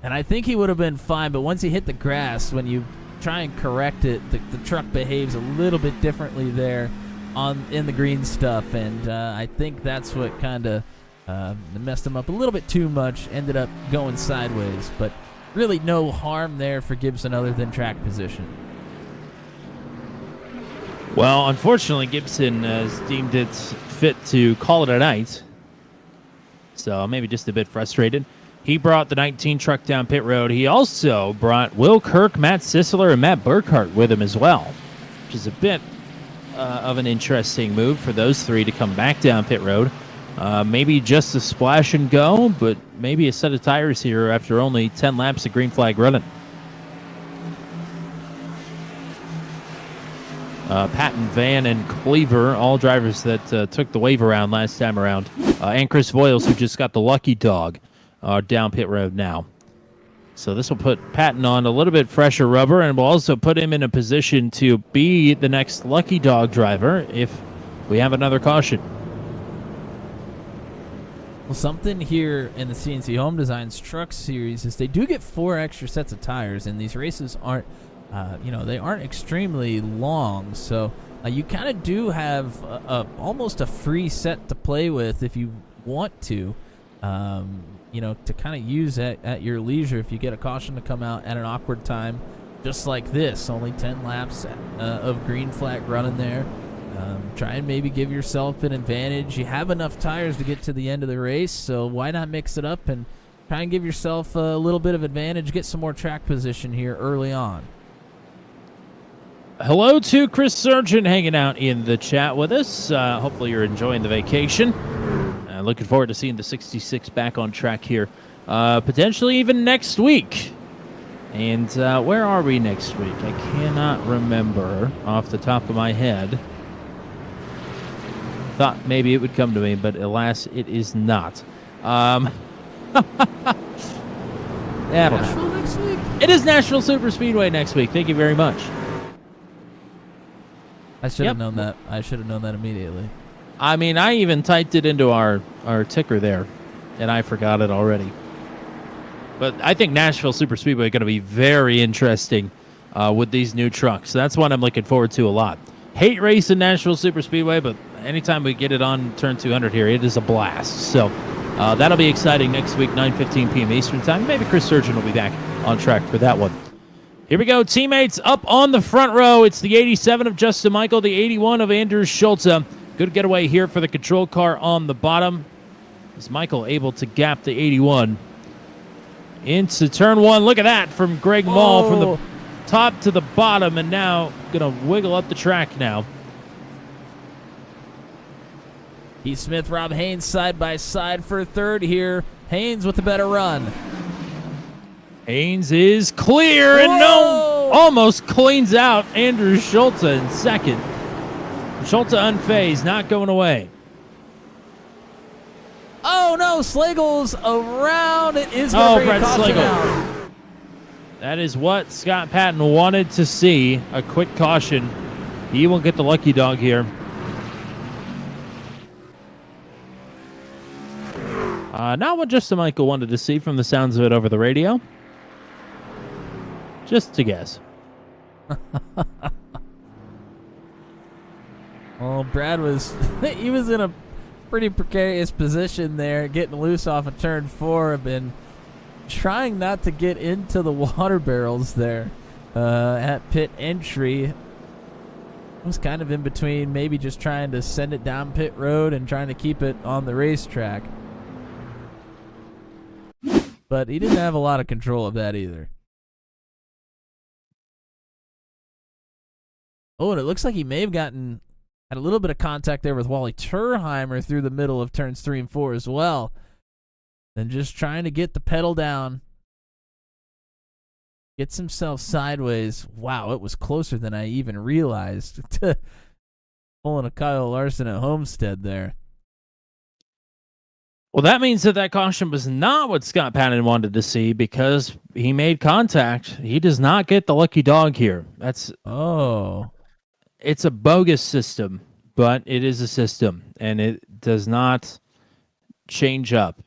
And I think he would have been fine, but once he hit the grass, when you try and correct it, the truck behaves a little bit differently there in the green stuff, and I think that's what kind of messed him up a little bit too much, ended up going sideways, but really no harm there for Gibson other than track position. Well, unfortunately, Gibson has deemed it fit to call it a night, so maybe just a bit frustrated. He brought the 19 truck down pit road. He also brought Will Kirk, Matt Sisler, and Matt Burkhart with him as well, which is a bit of an interesting move for those three to come back down pit road. Maybe just a splash and go, but maybe a set of tires here after only 10 laps of green flag running. Patton, Van, and Cleaver, all drivers that took the wave around last time around. And Chris Voiles, who just got the lucky dog, are down pit road now. So this will put Patton on a little bit fresher rubber, and will also put him in a position to be the next lucky dog driver if we have another caution. Well, something here in the CNC Home Designs Truck Series is they do get 4 extra sets of tires, and these races aren't, they aren't extremely long. So you kind of do have almost a free set to play with if you want to. To kind of use at your leisure if you get a caution to come out at an awkward time, just like this. Only 10 laps of green flag running there. Try and maybe give yourself an advantage. You have enough tires to get to the end of the race, so why not mix it up and try and give yourself a little bit of advantage, get some more track position here early on. Hello to Chris Sargent hanging out in the chat with us. Hopefully you're enjoying the vacation. Looking forward to seeing the 66 back on track here, potentially even next week. And where are we next week? I cannot remember off the top of my head. Thought maybe it would come to me, but alas, it is not. I don't know. Next week? It is National Super Speedway next week. Thank you very much. I should have known that. I should have known that immediately. I mean, I even typed it into our ticker there, and I forgot it already. But I think Nashville Super Speedway is going to be very interesting with these new trucks. So that's one I'm looking forward to a lot. Hate racing Nashville Super Speedway, but anytime we get it on turn 200 here, it is a blast. So that'll be exciting next week, 9:15 p.m. Eastern Time. Maybe Chris Surgeon will be back on track for that one. Here we go, teammates up on the front row. It's the 87 of Justin Michael, the 81 of Anders Schultze. Good getaway here for the control car on the bottom. Is Michael able to gap the 81 into turn 1? Look at that from Greg Mall from the top to the bottom, and now going to wiggle up the track now. Heath Smith, Rob Haynes side by side for third here. Haynes with a better run. Haynes is clear, and almost cleans out Andrew Schultze in second. Schultze unfazed, not going away. Oh no, Slagle's around. It is going to bring a caution out. That is what Scott Patton wanted to see, a quick caution. He will get the lucky dog here. Not what Justin Michael wanted to see from the sounds of it over the radio. Just to guess. Well, Brad was he was in a pretty precarious position there, getting loose off of turn 4, been trying not to get into the water barrels there at pit entry. Was kind of in between, maybe just trying to send it down pit road and trying to keep it on the racetrack. But he didn't have a lot of control of that either. Oh, and it looks like he may have had a little bit of contact there with Wally Turheimer through the middle of turns 3 and 4 as well. And just trying to get the pedal down. Gets himself sideways. Wow, it was closer than I even realized. Pulling a Kyle Larson at Homestead there. Well, that means that caution was not what Scott Patton wanted to see, because he made contact. He does not get the lucky dog here. It's a bogus system, but it is a system, and it does not change up.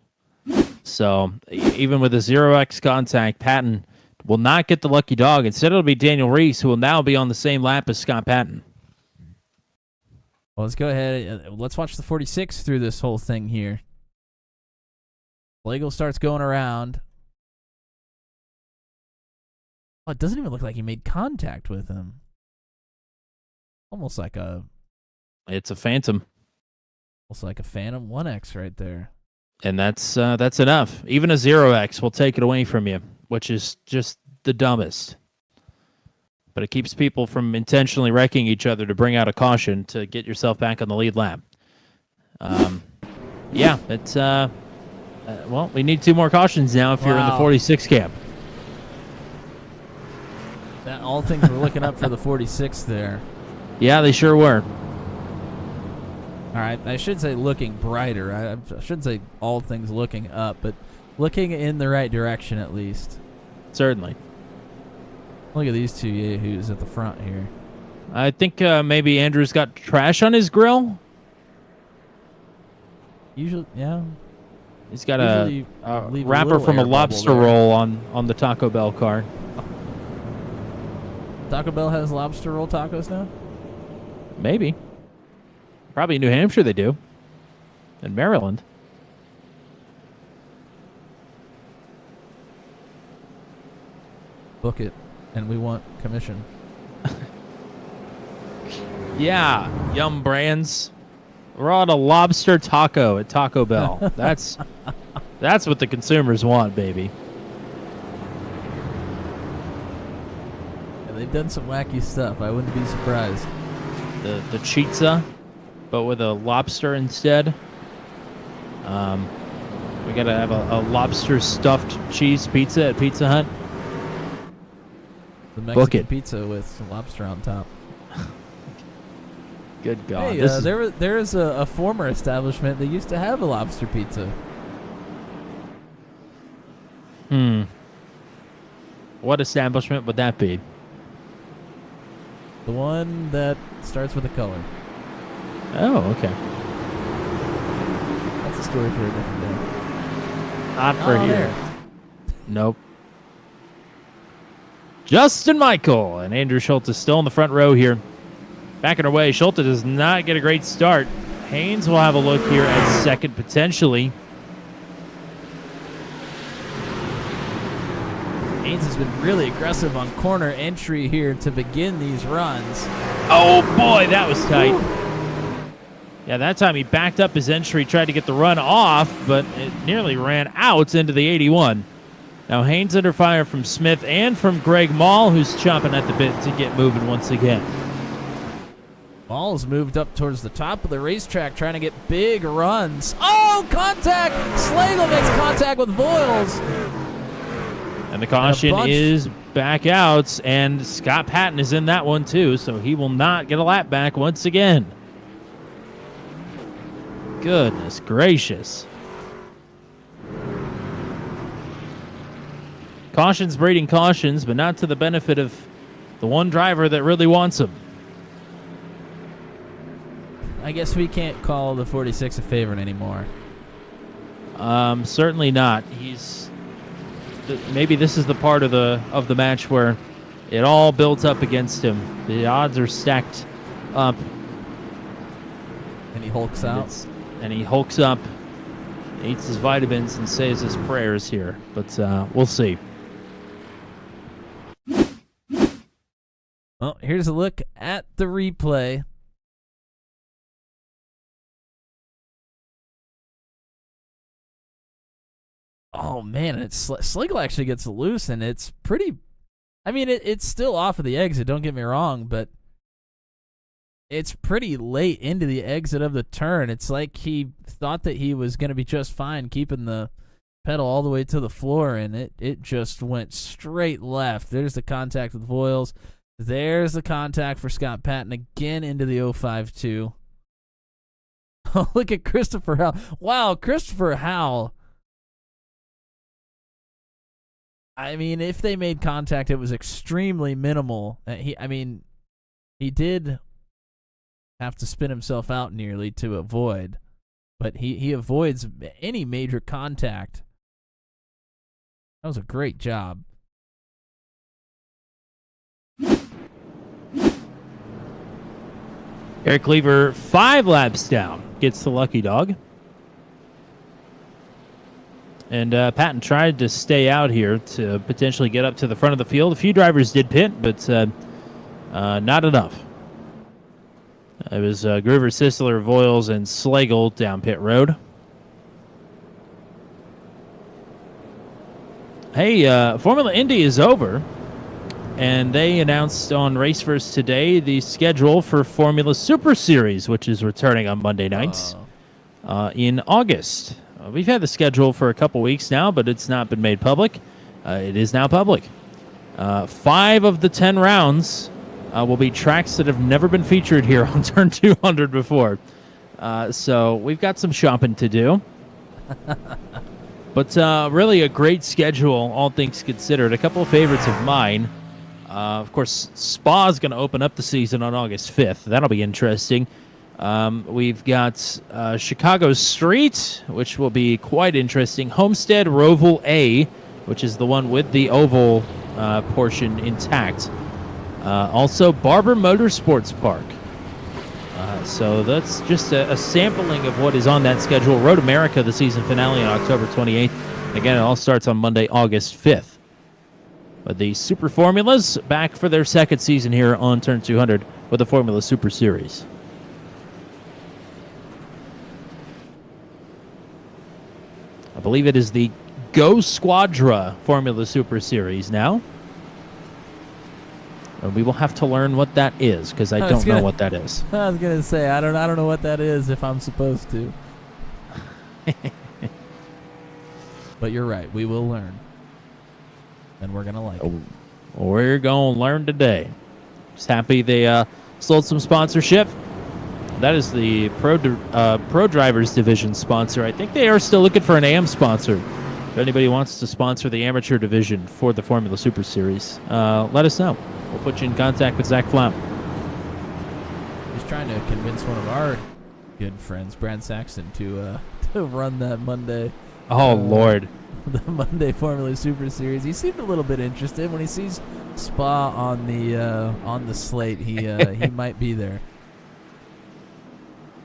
So even with a 0x contact, Patton will not get the lucky dog. Instead, it'll be Daniel Reese, who will now be on the same lap as Scott Patton. Well, let's go ahead. Let's watch the 46 through this whole thing here. Slagle starts going around. Oh, it doesn't even look like he made contact with him. Almost like It's a Phantom. Almost like a Phantom 1X right there. And that's enough. Even a 0x will take it away from you, which is just the dumbest. But it keeps people from intentionally wrecking each other to bring out a caution to get yourself back on the lead lap. Yeah, it's well, we need 2 more cautions now if you're in the 46 camp. That all things were looking up for the 46 there. Yeah, they sure were. All right, I should say looking brighter. I shouldn't say all things looking up, but looking in the right direction at least. Certainly. Look at these two yahoos at the front here. I think maybe Andrew's got trash on his grill. Usually, yeah. He's got a wrapper from a lobster roll on the Taco Bell car. Taco Bell has lobster roll tacos now? Maybe. Probably in New Hampshire they do. In Maryland. Book it, and we want commission. Yeah, Yum Brands. We're on a lobster taco at Taco Bell. That's what the consumers want, baby. Yeah, they've done some wacky stuff. I wouldn't be surprised. The chizza, but with a lobster instead. We gotta have a lobster stuffed cheese pizza at Pizza Hut. The Mexican pizza with some lobster on top. Good God. Hey, there is a former establishment that used to have a lobster pizza. What establishment would that be? The one that starts with a color. Oh, okay. a story for a different day. Not for Oh, here. there. Nope. Justin Michael and Andrew Schulte still in the front row here. Back in our way. Schulte does not get a great start. Haynes will have a look here at second potentially. Haynes has been really aggressive on corner entry here to begin these runs. Oh boy, that was tight. Yeah, that time he backed up his entry, tried to get the run off, but it nearly ran out into the 81. Now Haynes under fire from Smith and from Greg Mall, who's chomping at the bit to get moving once again. Ball's moved up towards the top of the racetrack, trying to get big runs. Oh, contact! Slagle makes contact with Voiles. And the caution bunch. is back out, and Scott Patton is in that one too, so he will not get a lap back once again. Goodness gracious. Cautions breeding cautions, but not to the benefit of the one driver that really wants them. I guess we can't call the 46 a favorite anymore. Certainly not. Maybe this is the part of the match where it all builds up against him. The odds are stacked up. And he hulks out. And he hulks up, eats his vitamins, and says his prayers here. But we'll see. Well, here's a look at the replay. Oh, man, Slagle actually gets loose, and it's pretty... I mean, it's still off of the exit, don't get me wrong, but it's pretty late into the exit of the turn. It's like he thought that he was going to be just fine keeping the pedal all the way to the floor, and it just went straight left. There's the contact with Voiles. There's the contact for Scott Patton again into the 052. Oh, look at Christopher Howell. Wow, Christopher Howell. I mean, if they made contact, it was extremely minimal. He did have to spin himself out nearly to avoid, but he avoids any major contact. That was a great job. Eric Cleaver 5 laps down, gets the lucky dog. And Patton tried to stay out here to potentially get up to the front of the field. A few drivers did pit, but not enough. It was Groover, Sisler, Voiles, and Slagle down pit road. Hey, Formula Indy is over, and they announced on Race First today the schedule for Formula Super Series, which is returning on Monday nights in August. We've had the schedule for a couple weeks now, but it's not been made public. It is now public. 5 of the 10 rounds will be tracks that have never been featured here on Turn 200 before. So we've got some shopping to do. But really a great schedule, all things considered. A couple of favorites of mine. Of course, Spa is going to open up the season on August 5th. That'll be interesting. We've got Chicago Street, which will be quite interesting. Homestead Roval A, which is the one with the oval portion intact. Also, Barber Motorsports Park. So that's just a sampling of what is on that schedule. Road America, the season finale on October 28th. Again, it all starts on Monday, August 5th. But the Super Formulas back for their second season here on Turn 200 with the Formula Super Series. I believe it is the Go Squadra Formula Super Series now. And we will have to learn what that is, because I don't know what that is. I was gonna say I don't know what that is if I'm supposed to. But you're right, we will learn, and we're gonna like it. We're gonna learn today. Just happy they sold some sponsorship. That is the Pro Drivers Division sponsor. I think they are still looking for an AM sponsor. If anybody wants to sponsor the amateur division for the Formula Super Series, let us know. We'll put you in contact with Zach Flam. He's trying to convince one of our good friends, Brad Saxon, to to run that Monday. Oh, Lord. The Monday Formula Super Series. He seemed a little bit interested when he sees Spa on the slate. He might be there.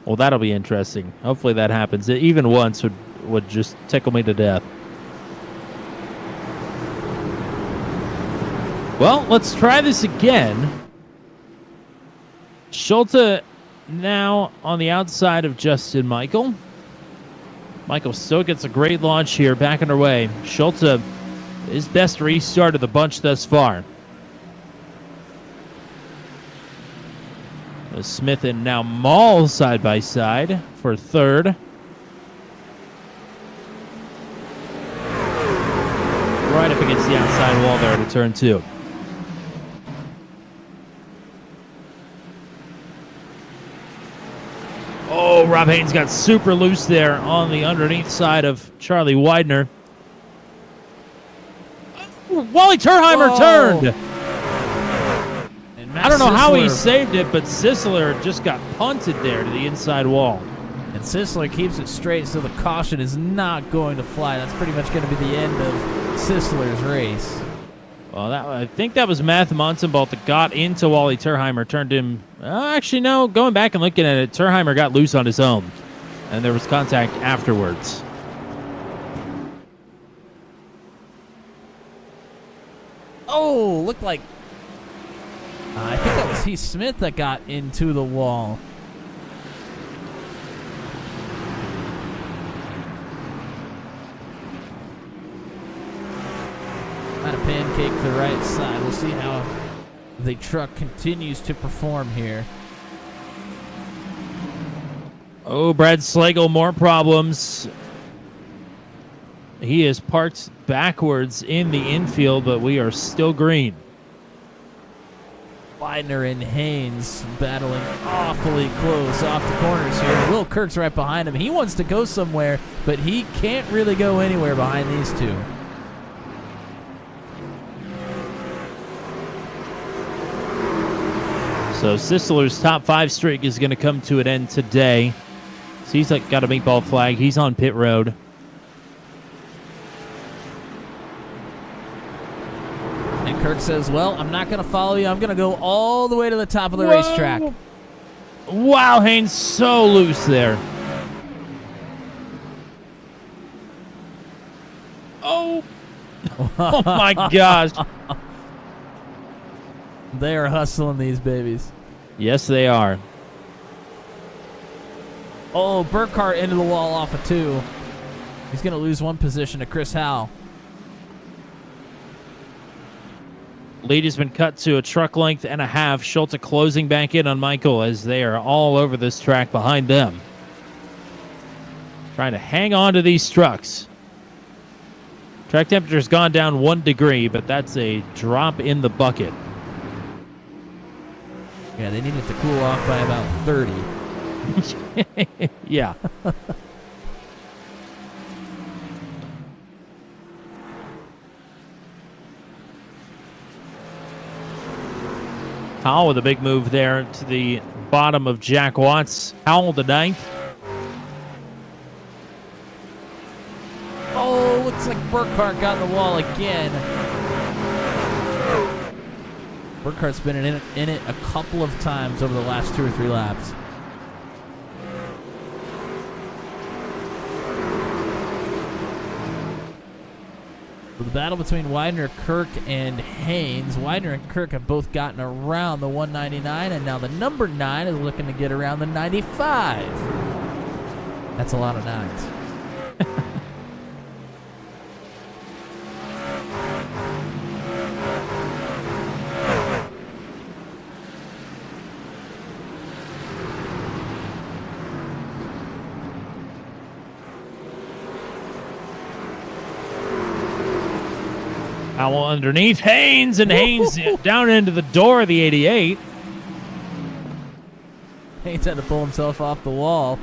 Well, that'll be interesting. Hopefully that happens. Even once would just tickle me to death. Well, let's try this again. Schulte now on the outside of Justin Michael. Michael still gets a great launch here, back underway. Schulte, his best restart of the bunch thus far. Smith and now Mall side by side for third. Right up against the outside wall there to turn 2. Oh, Rob Haynes got super loose there on the underneath side of Charlie Widener. Wally Terheimer turned. I don't know how he saved it, but Sisler just got punted there to the inside wall. And Sisler keeps it straight, so the caution is not going to fly. That's pretty much going to be the end of Sisler's race. Well, I think that was Matt Monsenbolt that got into Wally Terheimer, turned him... actually, no, going back and looking at it, Terheimer got loose on his own, and there was contact afterwards. Oh, looked like... I think that was Heath Smith that got into the wall. Got a pancake to the right side. We'll see how the truck continues to perform here. Oh, Brad Slagle, more problems. He is parked backwards in the infield, but we are still green. Widener and Haynes battling awfully close off the corners here. Will Kirk's right behind him. He wants to go somewhere, but he can't really go anywhere behind these two. So Sisler's top 5 streak is going to come to an end today. So he's got a meatball flag. He's on pit road. And Kirk says, well, I'm not going to follow you. I'm going to go all the way to the top of the racetrack. Wow, Haynes so loose there. Oh. Oh, my gosh. They are hustling these babies. Yes, they are. Oh, Burkhart into the wall off of 2. He's going to lose 1 position to Chris Howell. Lead has been cut to a truck length and a half. Schulte closing back in on Michael as they are all over this track behind them. Trying to hang on to these trucks. Track temperature's gone down 1 degree, but that's a drop in the bucket. Yeah, they need it to cool off by about 30. Yeah. Howell with a big move there to the bottom of Jack Watts. Howell the 9th. Oh, looks like Burkhart got in the wall again. Burkhart's been in it a couple of times over the last 2 or 3 laps. The battle between Widener, Kirk, and Haynes. Widener and Kirk have both gotten around the 199, and now the number 9 is looking to get around the 95. That's a lot of 9s. Howell underneath Haynes, and Haynes down into the door of the 88. Haynes had to pull himself off the wall.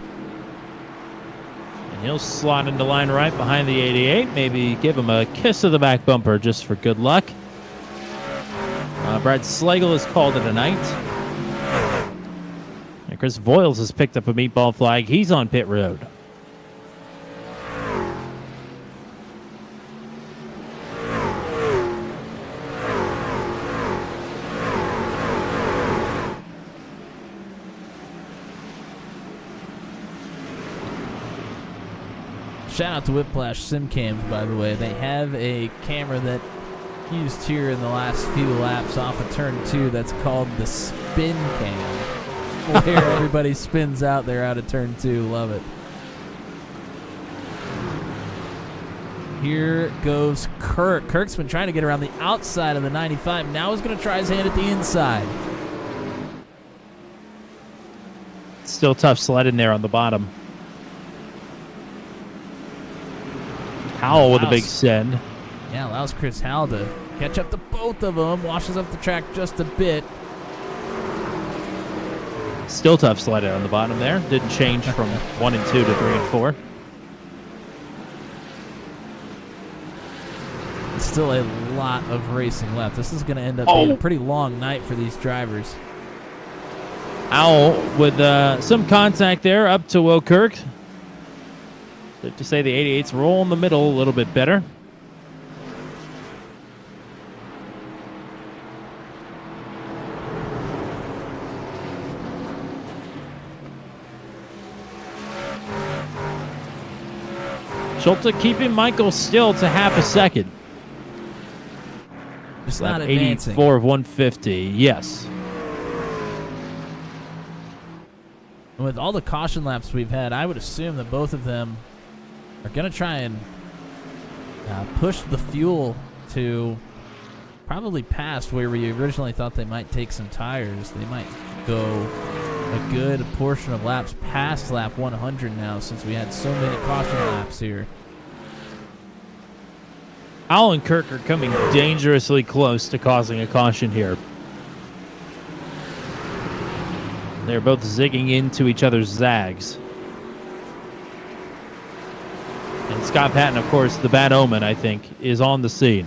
And he'll slot into line right behind the 88. Maybe give him a kiss of the back bumper just for good luck. Brad Slagle has called it a night. And Chris Voiles has picked up a meatball flag. He's on pit road. Shout out to Whiplash SimCams, by the way. They have a camera that used here in the last few laps off of turn 2 that's called the spin cam, where everybody spins out there out of turn 2. Love it. Here goes Kirk. Kirk's been trying to get around the outside of the 95. Now he's going to try his hand at the inside. Still tough sledding there on the bottom. Howell with a big send. Yeah, allows Chris Howell to catch up to both of them. Washes up the track just a bit. Still tough sledding on the bottom there. Didn't change from 1 and 2 to 3 and 4. Still a lot of racing left. This is going to end up being a pretty long night for these drivers. Howell with some contact there up to Will Kirk. Safe to say the 88s roll in the middle a little bit better. Schulte keeping Michael still to half a second. Just not advancing. 84 of 150, yes. And with all the caution laps we've had, I would assume that both of them are going to try and push the fuel to probably past where we originally thought they might take some tires. They might go a good portion of laps past lap 100 now, since we had so many caution laps here. Howell and Kirk are coming dangerously close to causing a caution here. They're both zigging into each other's zags. And Scott Patton, of course, the bad omen, I think, is on the scene.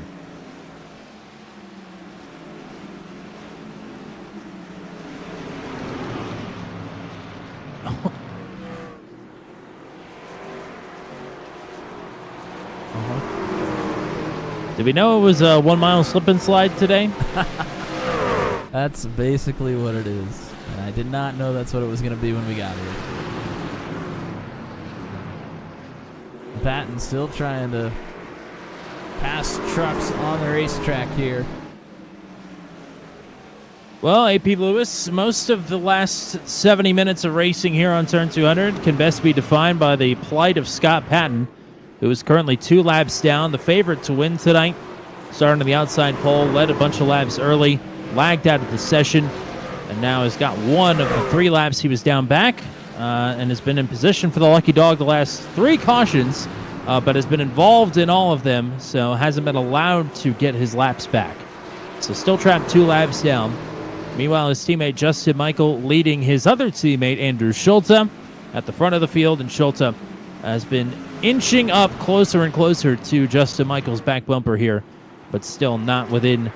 Did we know it was a 1 mile slip and slide today? That's basically what it is. And I did not know that's what it was going to be when we got here. Patton still trying to pass trucks on the racetrack here. Well, AP Lewis, most of the last 70 minutes of racing here on Turn 200 can best be defined by the plight of Scott Patton, who is currently 2 laps down, the favorite to win tonight. Starting on the outside pole, led a bunch of laps early, lagged out of the session, and now has got 1 of the 3 laps he was down back, and has been in position for the lucky dog the last 3 cautions, but has been involved in all of them, so hasn't been allowed to get his laps back. So still trapped 2 laps down. Meanwhile, his teammate Justin Michael leading his other teammate Andrew Schulte at the front of the field, and Schulte has been inching up closer and closer to Justin Michael's back bumper here, but still not within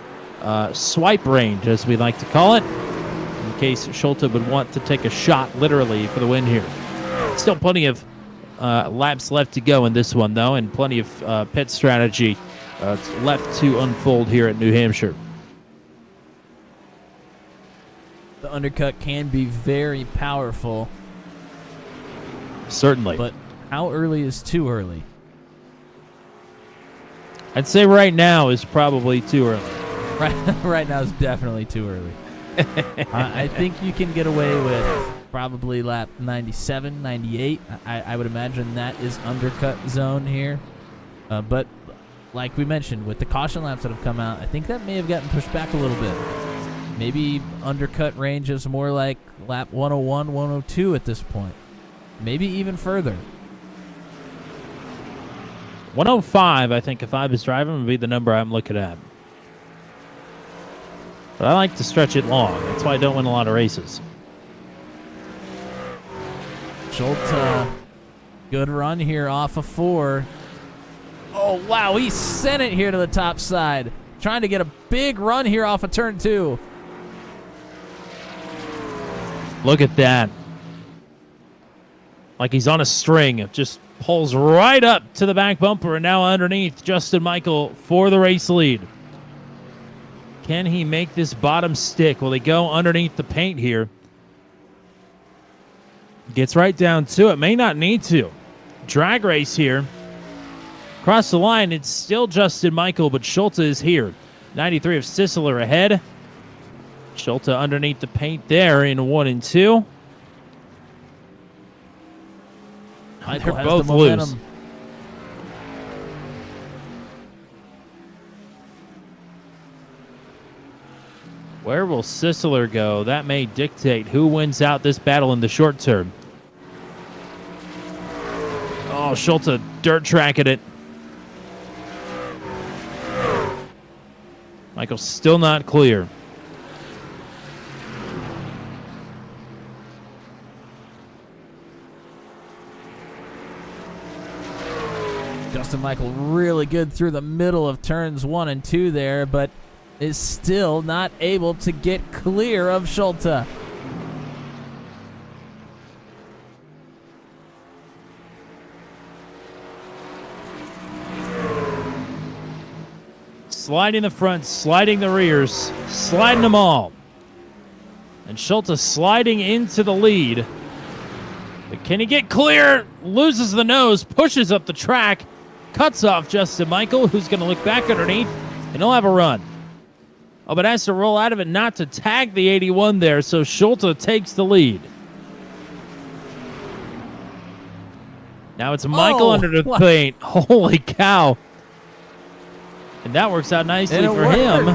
swipe range, as we like to call it, in case Schulte would want to take a shot, literally, for the win here. Still plenty of laps left to go in this one, though, and plenty of pit strategy left to unfold here at New Hampshire. The undercut can be very powerful. Certainly. But how early is too early? I'd say right now is probably too early. Right now is definitely too early. I think you can get away with probably lap 97, 98. I would imagine that is undercut zone here. But like we mentioned, with the caution laps that have come out, I think that may have gotten pushed back a little bit. Maybe undercut range is more like lap 101, 102 at this point. Maybe even further. 105, I think, if I was driving, would be the number I'm looking at. But I like to stretch it long. That's why I don't win a lot of races. Schulte, good run here off of 4. Oh, wow, he sent it here to the top side. Trying to get a big run here off of turn 2. Look at that. Like he's on a string. It just pulls right up to the back bumper, and now underneath Justin Michael for the race lead. Can he make this bottom stick? Will he go underneath the paint here? Gets right down to it. May not need to. Drag race here. Across the line, it's still Justin Michael, but Schulte is here. 93 of Sisseler ahead. Schulte underneath the paint there in 1 and 2. Michael They're has both the loose. momentum. Where will Sisseler go? That may dictate who wins out this battle in the short term. Oh, Schulte dirt tracking it. Michael's still not clear. Justin Michael really good through the middle of turns 1 and 2 there, but is still not able to get clear of Schulte. Sliding the front, sliding the rears, sliding them all. And Schulte sliding into the lead. But can he get clear? Loses the nose, pushes up the track, cuts off Justin Michael, who's going to look back underneath, and he'll have a run. Oh, but has to roll out of it not to tag the 81 there, so Schulte takes the lead. Now it's Michael under the paint. Holy cow. And that works out nicely for him.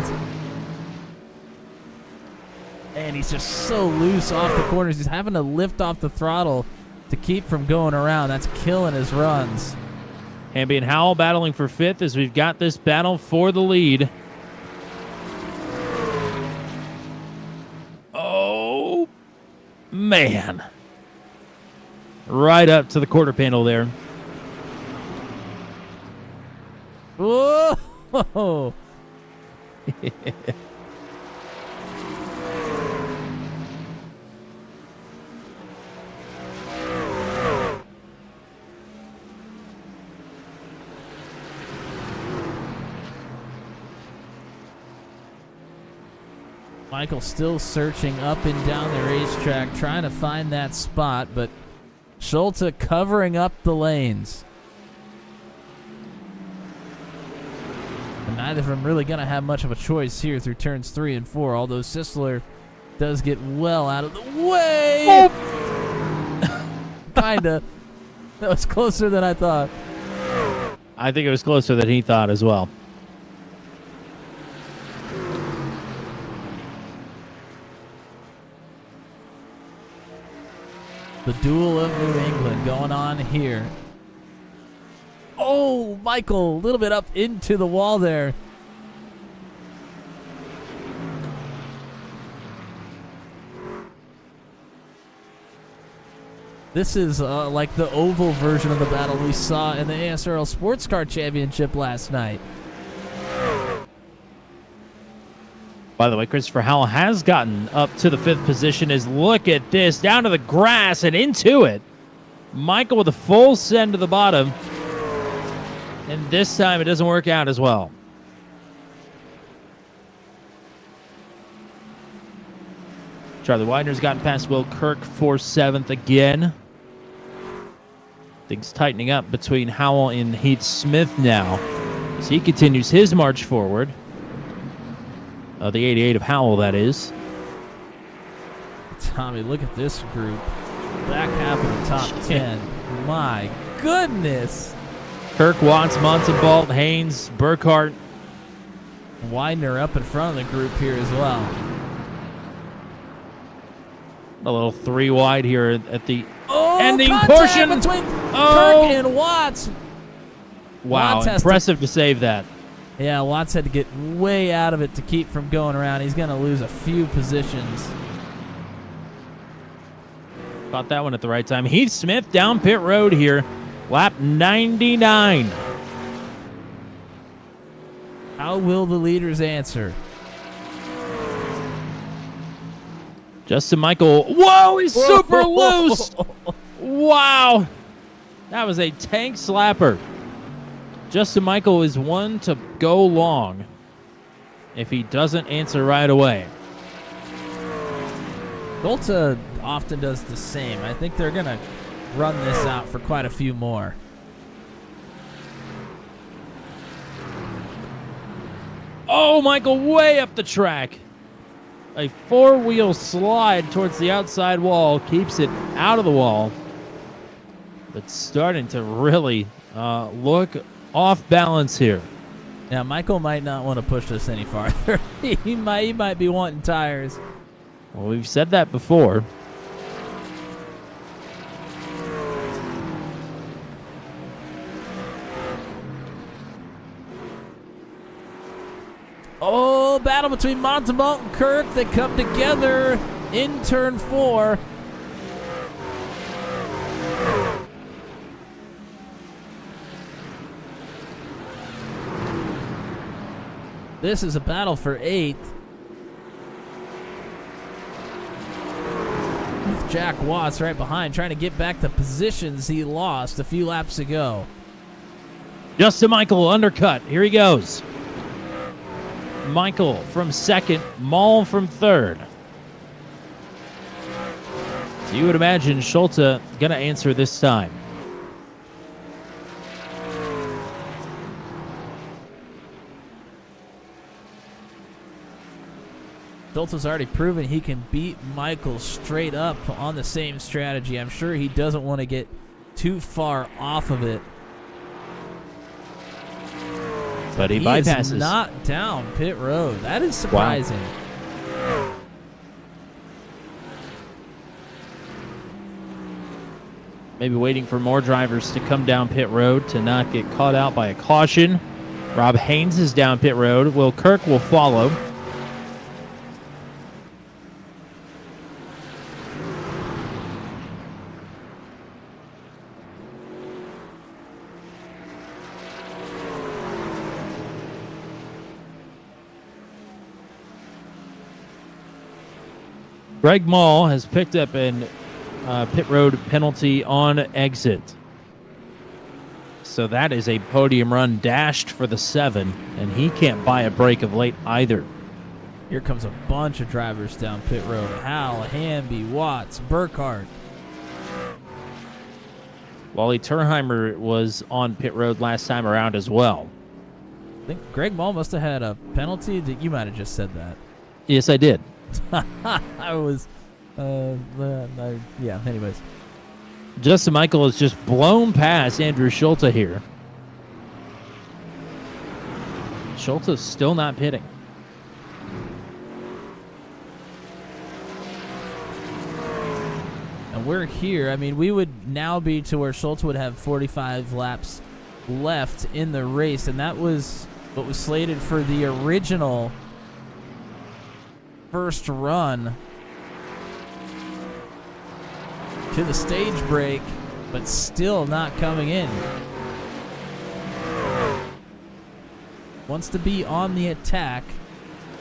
And he's just so loose off the corners. He's having to lift off the throttle to keep from going around. That's killing his runs. Hamby and Howell battling for 5th as we've got this battle for the lead. Oh, man. Right up to the quarter panel there. Whoa! Michael still searching up and down the racetrack, trying to find that spot, but Schulte covering up the lanes. And neither of them really going to have much of a choice here through turns 3 and 4, although Sisseler does get well out of the way. Kinda. That was closer than I thought. I think it was closer than he thought as well. The duel of New England going on here. Oh, Michael, a little bit up into the wall there. This is like the oval version of the battle we saw in the ASRL Sports Car Championship last night. By the way, Christopher Howell has gotten up to the 5th position. As look at this, down to the grass and into it. Michael with a full send to the bottom. And this time it doesn't work out as well. Charlie Widener's gotten past Will Kirk for 7th again. Things tightening up between Howell and Heath Smith now as he continues his march forward. The 88 of Howell, that is. Tommy, look at this group. Back half of the top 10. My goodness. Kirk, Watts, Montalbalt, Haynes, Burkhart. Widener up in front of the group here as well. A little 3 wide here at the Oh, ending contact portion. between Oh. Kirk and Watts. Wow, Watts has impressive to save that. Yeah, Watts had to get way out of it to keep from going around. He's going to lose a few positions. Caught that one at the right time. Heath Smith down pit road here. Lap 99. How will the leaders answer? Justin Michael. Whoa, he's super loose. Wow. That was a tank slapper. Justin Michael is one to go long if he doesn't answer right away. Schulte often does the same. I think they're going to run this out for quite a few more. Oh, Michael, way up the track. A four-wheel slide towards the outside wall keeps it out of the wall. But starting to really look off balance here. Now, Michael might not want to push this any farther. he might be wanting tires. Well, we've said that before. Oh, battle between Montemont and Kirk. They come together in turn 4. This is a battle for 8th. With Jack Watts right behind, trying to get back the positions he lost a few laps ago. Justin Michael undercut. Here he goes. Michael from second, Maul from third. So you would imagine Schulte going to answer this time. Schulte's already proven he can beat Michael straight up on the same strategy. I'm sure he doesn't want to get too far off of it. But he bypasses. Is not down pit road. That is surprising. Wow. Maybe waiting for more drivers to come down pit road to not get caught out by a caution. Rob Haynes is down pit road. Will Kirk will follow. Greg Mall has picked up an pit road penalty on exit. So that is a podium run dashed for the 7, and he can't buy a break of late either. Here comes a bunch of drivers down pit road. Hal, Hamby, Watts, Burkhardt. Wally Turheimer was on pit road last time around as well. I think Greg Mall must have had a penalty. You might have just said that. Yes, I did. I was, yeah, anyways. Justin Michael has just blown past Andrew Schulte here. Schulte's still not pitting. And we're here. I mean, we would now be to where Schulte would have 45 laps left in the race, and that was what was slated for the original first run to the stage break, but still not coming in. Wants to be on the attack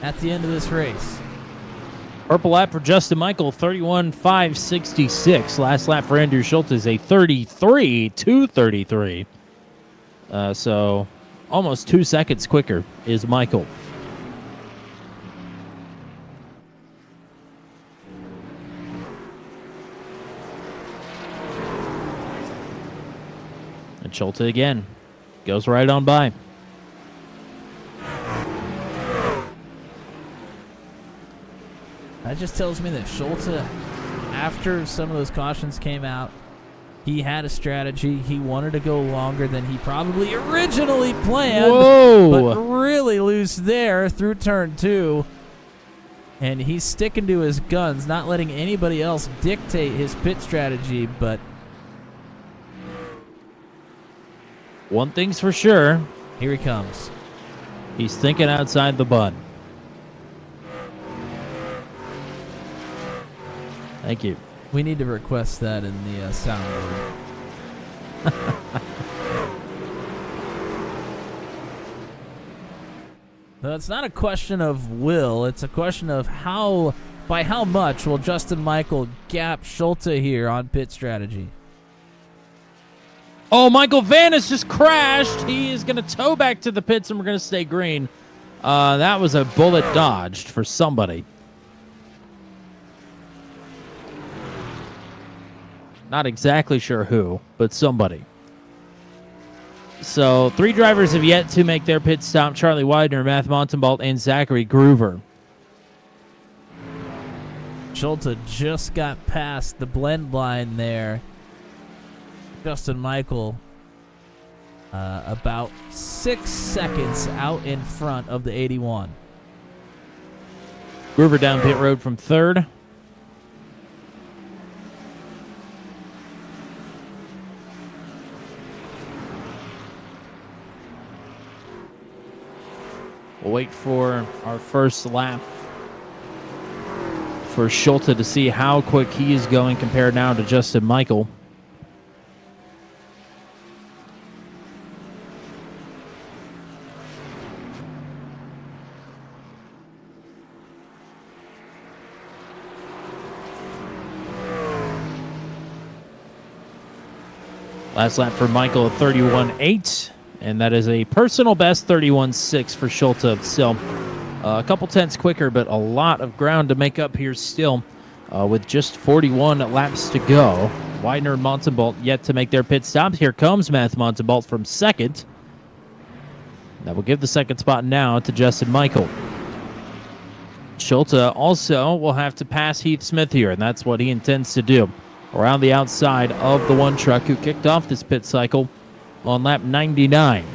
at the end of this race. Purple lap for Justin Michael, 31.566. Last lap for Andrew Schulte is a 33.233. So almost 2 seconds quicker is Michael. And Schulte again goes right on by. That just tells me that Schulte, after some of those cautions came out, he had a strategy. He wanted to go longer than he probably originally planned. Whoa! But really loose there through turn 2. And he's sticking to his guns, not letting anybody else dictate his pit strategy, but one thing's for sure. Here he comes. He's thinking outside the bun. Thank you. We need to request that in the soundboard. No, it's not a question of will. It's a question of by how much will Justin Michael gap Schulte here on pit strategy. Oh, Michael Van has just crashed. He is going to tow back to the pits, and we're going to stay green. That was a bullet dodged for somebody. Not exactly sure who, but somebody. So 3 drivers have yet to make their pit stop. Charlie Widener, Matt Montenbalt, and Zachary Groover. Schulte just got past the blend line there. Justin Michael about 6 seconds out in front of the 81. Groover down pit road from 3rd. We'll wait for our first lap for Schulte to see how quick he is going compared now to Justin Michael. Last lap for Michael, 31.8, and that is a personal best 31.6 for Schulte. So a couple tenths quicker, but a lot of ground to make up here still with just 41 laps to go. Widener and Montenbalt yet to make their pit stops. Here comes Matt Montenbalt from 2nd. That will give the 2nd spot now to Justin Michael. Schulte also will have to pass Heath Smith here, and that's what he intends to do. Around the outside of the one truck who kicked off this pit cycle on lap 99.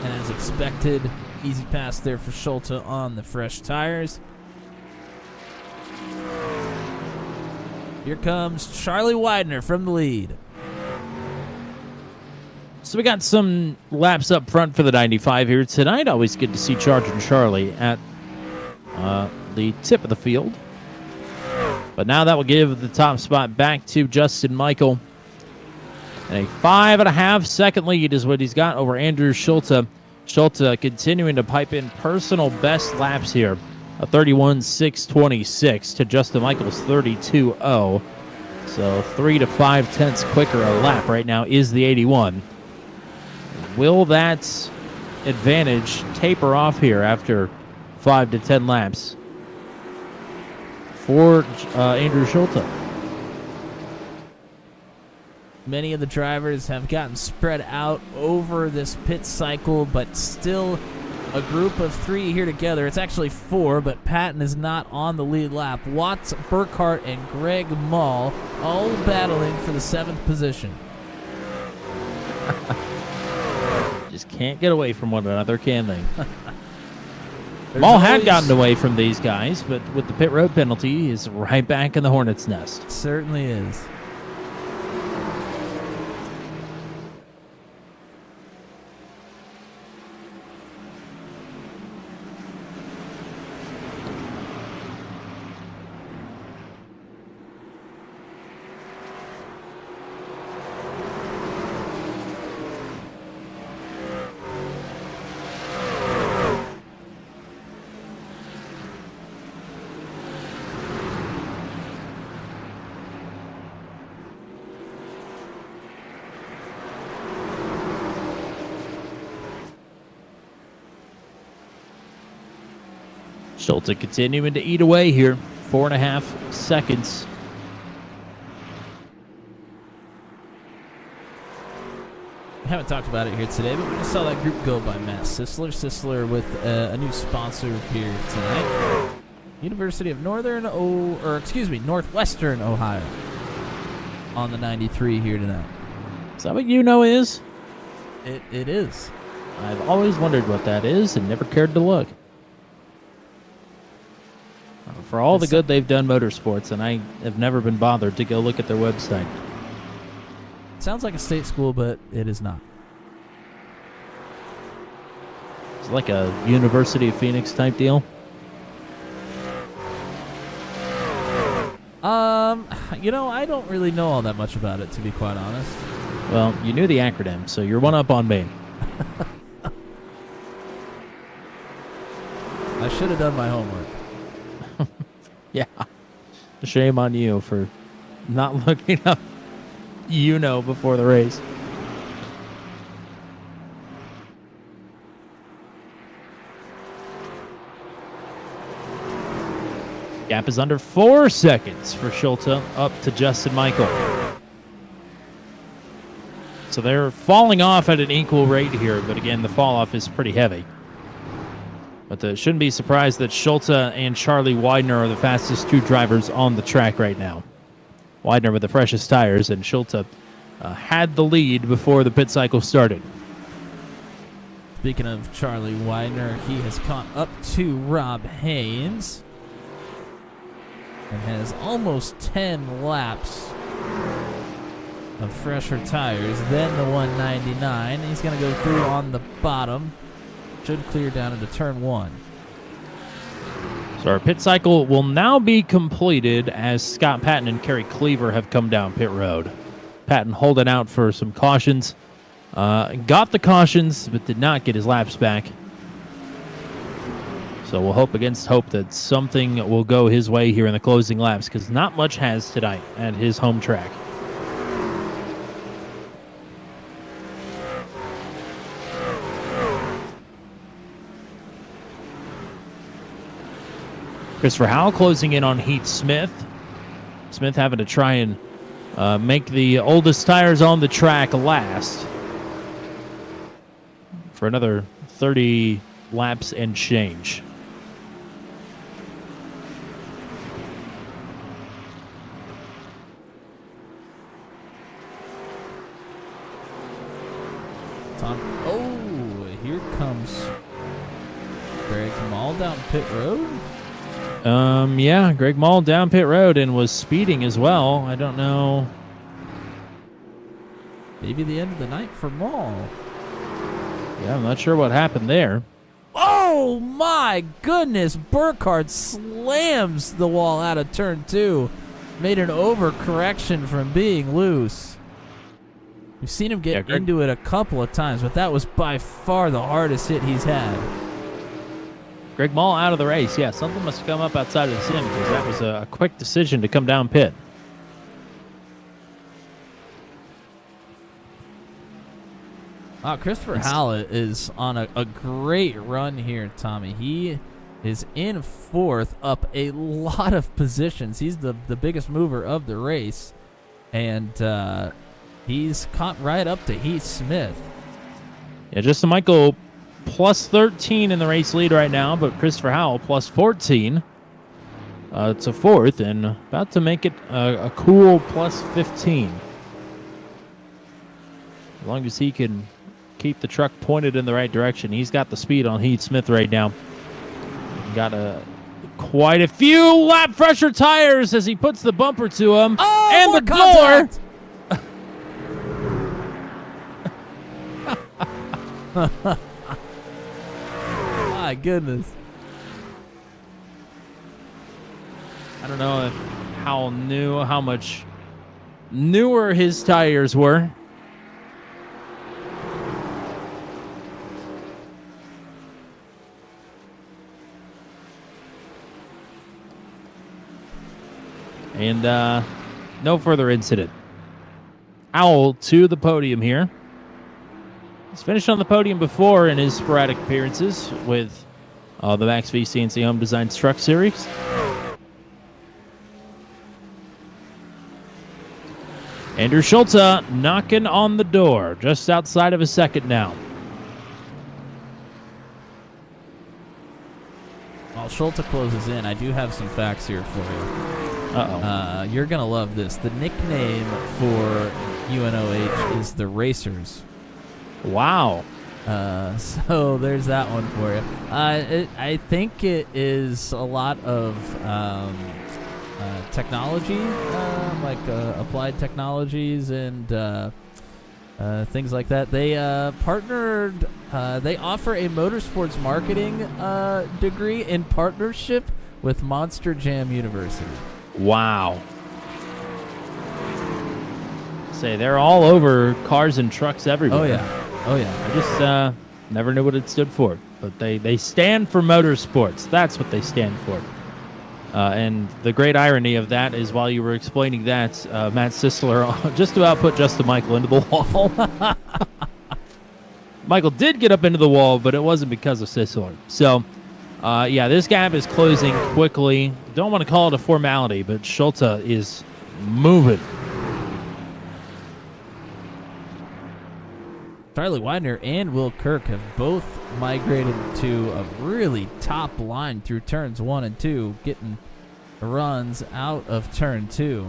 And as expected, easy pass there for Schulte on the fresh tires. Here comes Charlie Widener from the lead. So we got some laps up front for the 95 here tonight. Always good to see Charging Charlie at the tip of the field. But now that will give the top spot back to Justin Michael. And a 5.5 second lead is what he's got over Andrew Schulte. Schulte continuing to pipe in personal best laps here. A 31.626 to Justin Michael's 32.0. So 3 to 5 tenths quicker a lap right now is the 81. Will that advantage taper off here after 5 to 10 laps for Andrew Schulte? Many of the drivers have gotten spread out over this pit cycle, but still a group of 3 here together. It's actually 4, but Patton is not on the lead lap. Watts, Burkhart, and Greg Mall all battling for the 7th position. Just can't get away from one another, can they? Mall had gotten away from these guys, but with the pit road penalty, he's right back in the hornet's nest. Certainly is. Schulte continuing to eat away here. 4.5 seconds. We haven't talked about it here today, but we just saw that group go by Matt Sisler. Sisler with a new sponsor here tonight. University of Northwestern Ohio on the 93 here tonight. Is that what you know is? It is. I've always wondered what that is and never cared to look. For all the good they've done motorsports, and I have never been bothered to go look at their website. Sounds like a state school, but it is not. It's like a University of Phoenix type deal. I don't really know all that much about it, to be quite honest. Well, you knew the acronym, so you're one up on me. I should have done my homework. Yeah. Shame on you for not looking up before the race. Gap is under 4 seconds for Schulte up to Justin Michael. So they're falling off at an equal rate here, but again, the fall off is pretty heavy. But shouldn't be surprised that Schulte and Charlie Widener are the fastest 2 drivers on the track right now. Widener with the freshest tires, and Schulte had the lead before the pit cycle started. Speaking of Charlie Widener, he has caught up to Rob Haynes and has almost 10 laps of fresher tires than the 199. He's going to go through on the bottom. Should clear down into turn 1. So our pit cycle will now be completed as Scott Patton and Kerry Cleaver have come down pit road. Patton holding out for some cautions. Got the cautions, but did not get his laps back. So we'll hope against hope that something will go his way here in the closing laps, because not much has tonight at his home track. Christopher Howell closing in on Heath Smith. Smith having to try and make the oldest tires on the track last for another 30 laps and change. Oh, here comes Greg Mall down pit road. Yeah, Greg Mall down pit road and was speeding as well. I don't know. Maybe the end of the night for Mall. Yeah, I'm not sure what happened there. Oh my goodness! Burkhardt slams the wall out of turn 2. Made an overcorrection from being loose. We've seen him get into it a couple of times, but that was by far the hardest hit he's had. Greg Mall out of the race. Yeah, something must have come up outside of the sim, because that was a quick decision to come down pit. Christopher Hallett is on a great run here, Tommy. He is in 4th, up a lot of positions. He's the biggest mover of the race, and he's caught right up to Heath Smith. Yeah, Justin Michael plus 13 in the race lead right now, but Christopher Howell plus 14 to 4th, and about to make it a cool plus 15. As long as he can keep the truck pointed in the right direction. He's got the speed on Heath Smith right now. Got quite a few lap fresher tires as he puts the bumper to him. Oh, and the contact! door. My goodness. I don't know how much newer his tires were. And no further incident. Owl to the podium here. He's finished on the podium before in his sporadic appearances with the Max V CNC Home Designs Truck Series. Andrew Schulte knocking on the door, just outside of a second now. While Schulte closes in, I do have some facts here for you. Uh-oh. You're going to love this. The nickname for UNOH is the Racers. Wow. So there's that one for you. I think it is a lot of technology, like applied technologies and things like that. They partnered. They offer a motorsports marketing degree in partnership with Monster Jam University. Wow. Say they're all over cars and trucks everywhere. Oh yeah. Oh yeah. I just never knew what it stood for, but they stand for motorsports. That's what they stand for. And the great irony of that is, while you were explaining that, Matt Sisler just about put Justin Michael into the wall. Michael did get up into the wall, but it wasn't because of Sisler. So Yeah, this gap is closing quickly. Don't want to call it a formality, but Schulte is moving. Charlie Widener and Will Kirk have both migrated to a really top line through turns 1 and 2, getting runs out of turn 2.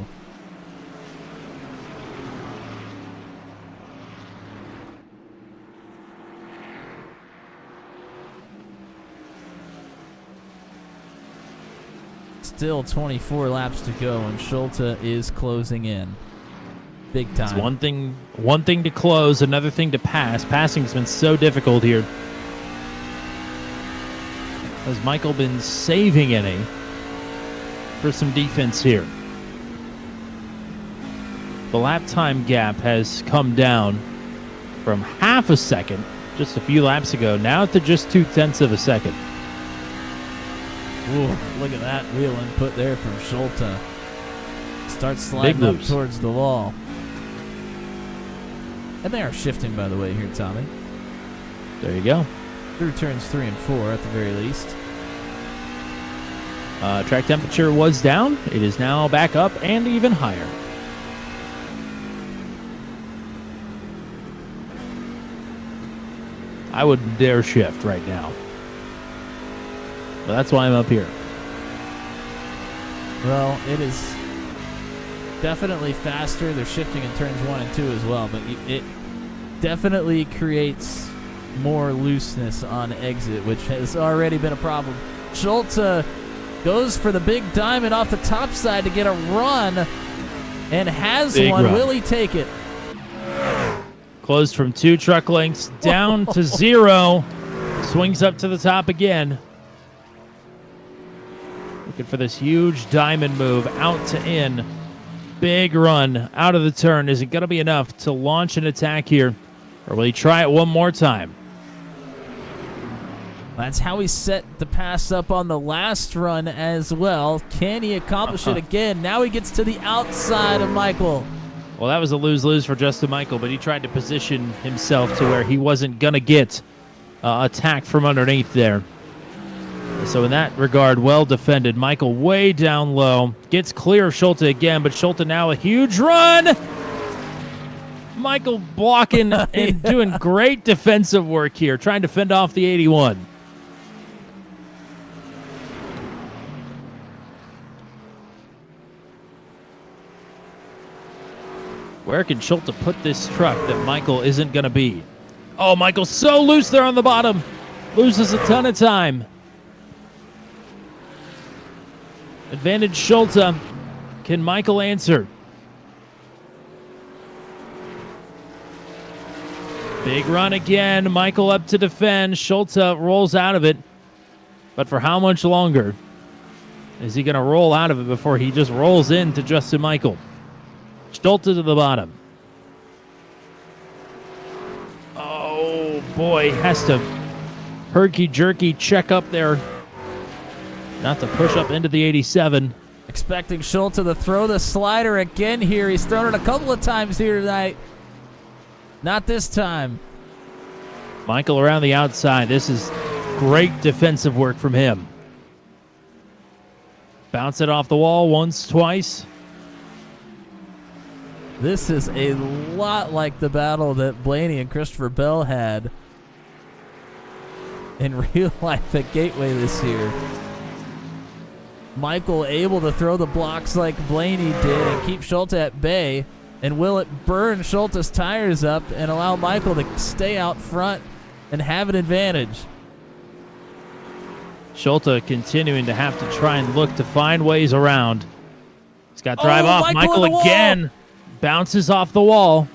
Still 24 laps to go, and Schulte is closing in. Big time. It's one thing to close, another thing to pass. Passing's been so difficult here. Has Michael been saving any for some defense here? The lap time gap has come down from half a second just a few laps ago, now to just 0.2 of a second. Ooh, look at that wheel input there from Schulte. Starts sliding up towards the wall. And they are shifting, by the way, here, Tommy. There you go. Through turns 3 and 4 at the very least. Track temperature was down. It is now back up and even higher. I wouldn't dare shift right now. But that's why I'm up here. Well, it is definitely faster. They're shifting in turns 1 and 2 as well, but it definitely creates more looseness on exit, which has already been a problem. Schulte goes for the big diamond off the top side to get a run, and has big one. Run. Will he take it? Closed from 2 truck lengths down to 0. Swings up to the top again. Looking for this huge diamond move out to in. Big run out of the turn. Is it going to be enough to launch an attack here? Or will he try it one more time? That's how he set the pass up on the last run as well. Can he accomplish it again? Now he gets to the outside of Michael. Well, that was a lose-lose for Justin Michael, but he tried to position himself to where he wasn't going to get attacked from underneath there. So in that regard, well defended. Michael way down low. Gets clear of Schulte again, but Schulte now a huge run. Michael blocking and doing great defensive work here, trying to fend off the 81. Where can Schulte put this truck that Michael isn't going to be? Oh, Michael's so loose there on the bottom. Loses a ton of time. Advantage Schulte. Can Michael answer? Big run again. Michael up to defend. Schulte rolls out of it. But for how much longer? Is he going to roll out of it before he just rolls into Justin Michael? Schulte to the bottom. Oh, boy. Has to herky-jerky check up there. Not to push up into the 87. Expecting Schulte to throw the slider again here. He's thrown it a couple of times here tonight. Not this time. Michael around the outside. This is great defensive work from him. Bounce it off the wall once, twice. This is a lot like the battle that Blaney and Christopher Bell had in real life at Gateway this year. Michael able to throw the blocks like Blaney did and keep Schulte at bay. And will it burn Schulte's tires up and allow Michael to stay out front and have an advantage? Schulte continuing to have to try and look to find ways around. He's got drive off. Michael again bounces off the wall.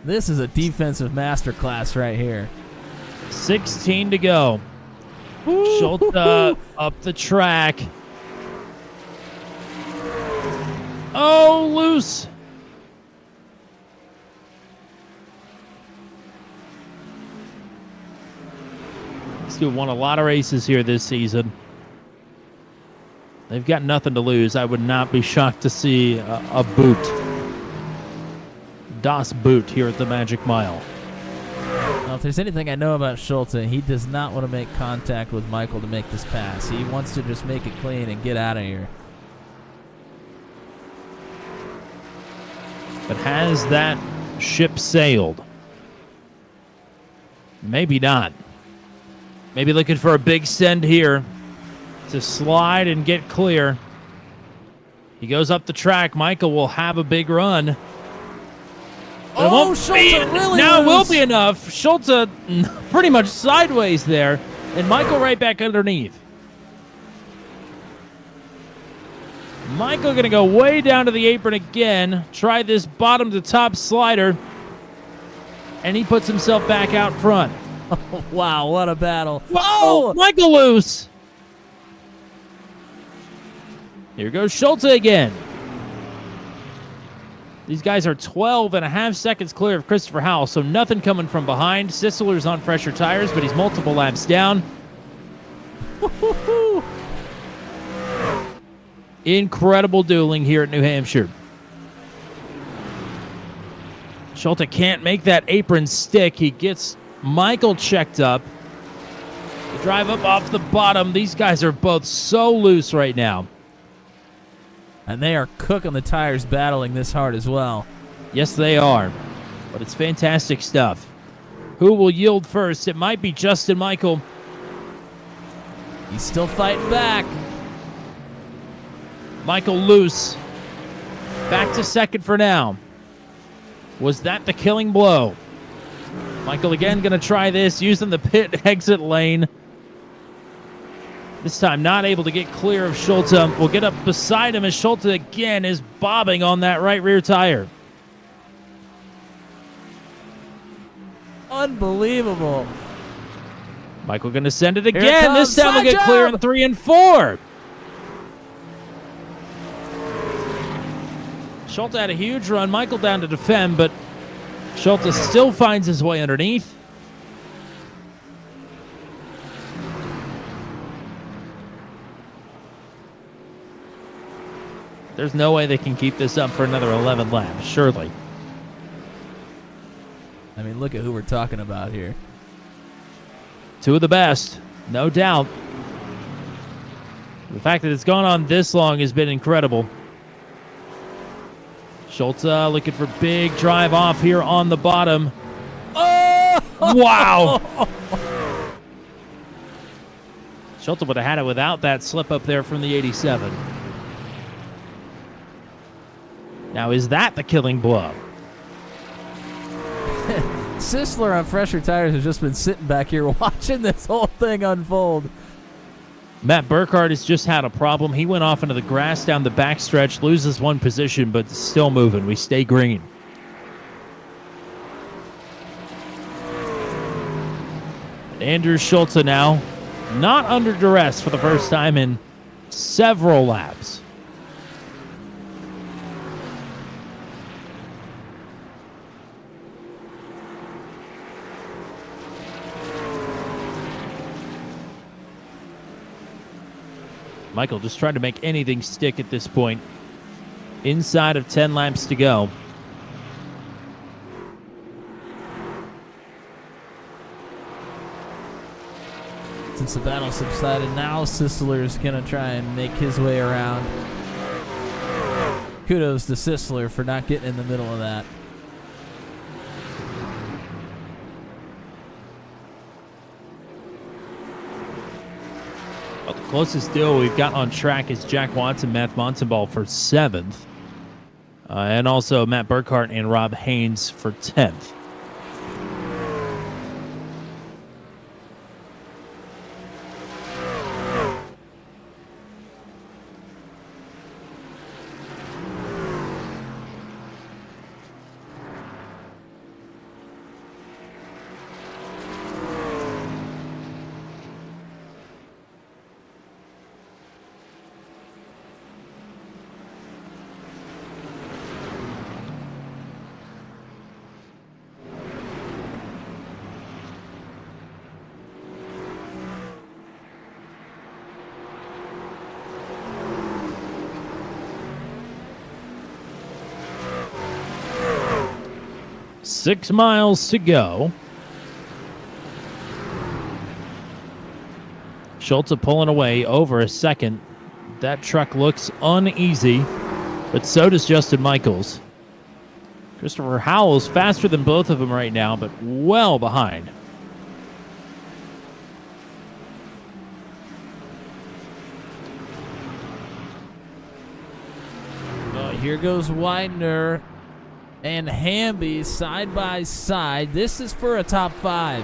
This is a defensive masterclass right here. 16 to go. Schulte up the track. Oh, loose. These two won a lot of races here this season. They've got nothing to lose. I would not be shocked to see a boot. Das Boot here at the Magic Mile. Well, if there's anything I know about Schulte, he does not want to make contact with Michael to make this pass. He wants to just make it clean and get out of here. But has that ship sailed? Maybe not. Maybe looking for a big send here to slide and get clear. He goes up the track. Michael will have a big run. But it won't Schulte be, really now it will loose. be enough. Schulte pretty much sideways there, and Michael right back underneath. Michael going to go way down to the apron again, try this bottom to top slider, and he puts himself back out front. Oh, wow, what a battle. Whoa! Michael loose! Here goes Schulte again. These guys are 12.5 seconds clear of Christopher Howell, so nothing coming from behind. Sisler's on fresher tires, but he's multiple laps down. Incredible dueling here at New Hampshire. Schulte can't make that apron stick. He gets Michael checked up. The drive up off the bottom. These guys are both so loose right now. And they are cooking the tires battling this hard as well. Yes, they are. But it's fantastic stuff. Who will yield first? It might be Justin Michael. He's still fighting back. Michael loose. Back to second for now. Was that the killing blow? Michael again going to try this, using the pit exit lane. This time not able to get clear of Schulte. We'll get up beside him as Schulte again is bobbing on that right rear tire. Unbelievable. Michael going to send it Here it again. comes. This time we'll Side get clear job. in 3 and 4. Schulte had a huge run. Michael down to defend, but Schulte still finds his way underneath. There's no way they can keep this up for another 11 laps, surely. I mean, look at who we're talking about here. Two of the best, no doubt. The fact that it's gone on this long has been incredible. Schulte looking for big drive off here on the bottom. Oh! Wow! Schulte would have had it without that slip up there from the 87. Now, is that the killing blow? Sisler on fresher tires has just been sitting back here watching this whole thing unfold. Matt Burkhardt has just had a problem. He went off into the grass down the backstretch, loses one position, but still moving. We stay green. Andrew Schulte now not under duress for the first time in several laps. Michael just trying to make anything stick at this point. Inside of 10 laps to go. Since the battle subsided, now Sisler's going to try and make his way around. Kudos to Sisler for not getting in the middle of that. Well, the closest duo we've got on track is Jack Watson, Matt Montenball for 7th. And also Matt Burkhardt and Rob Haynes for 10th. 6 miles to go. Schultz pulling away over a second. That truck looks uneasy, but so does Justin Michaels. Christopher Howell's faster than both of them right now, but well behind. Here goes Widener and Hamby side by side. This is for a top 5.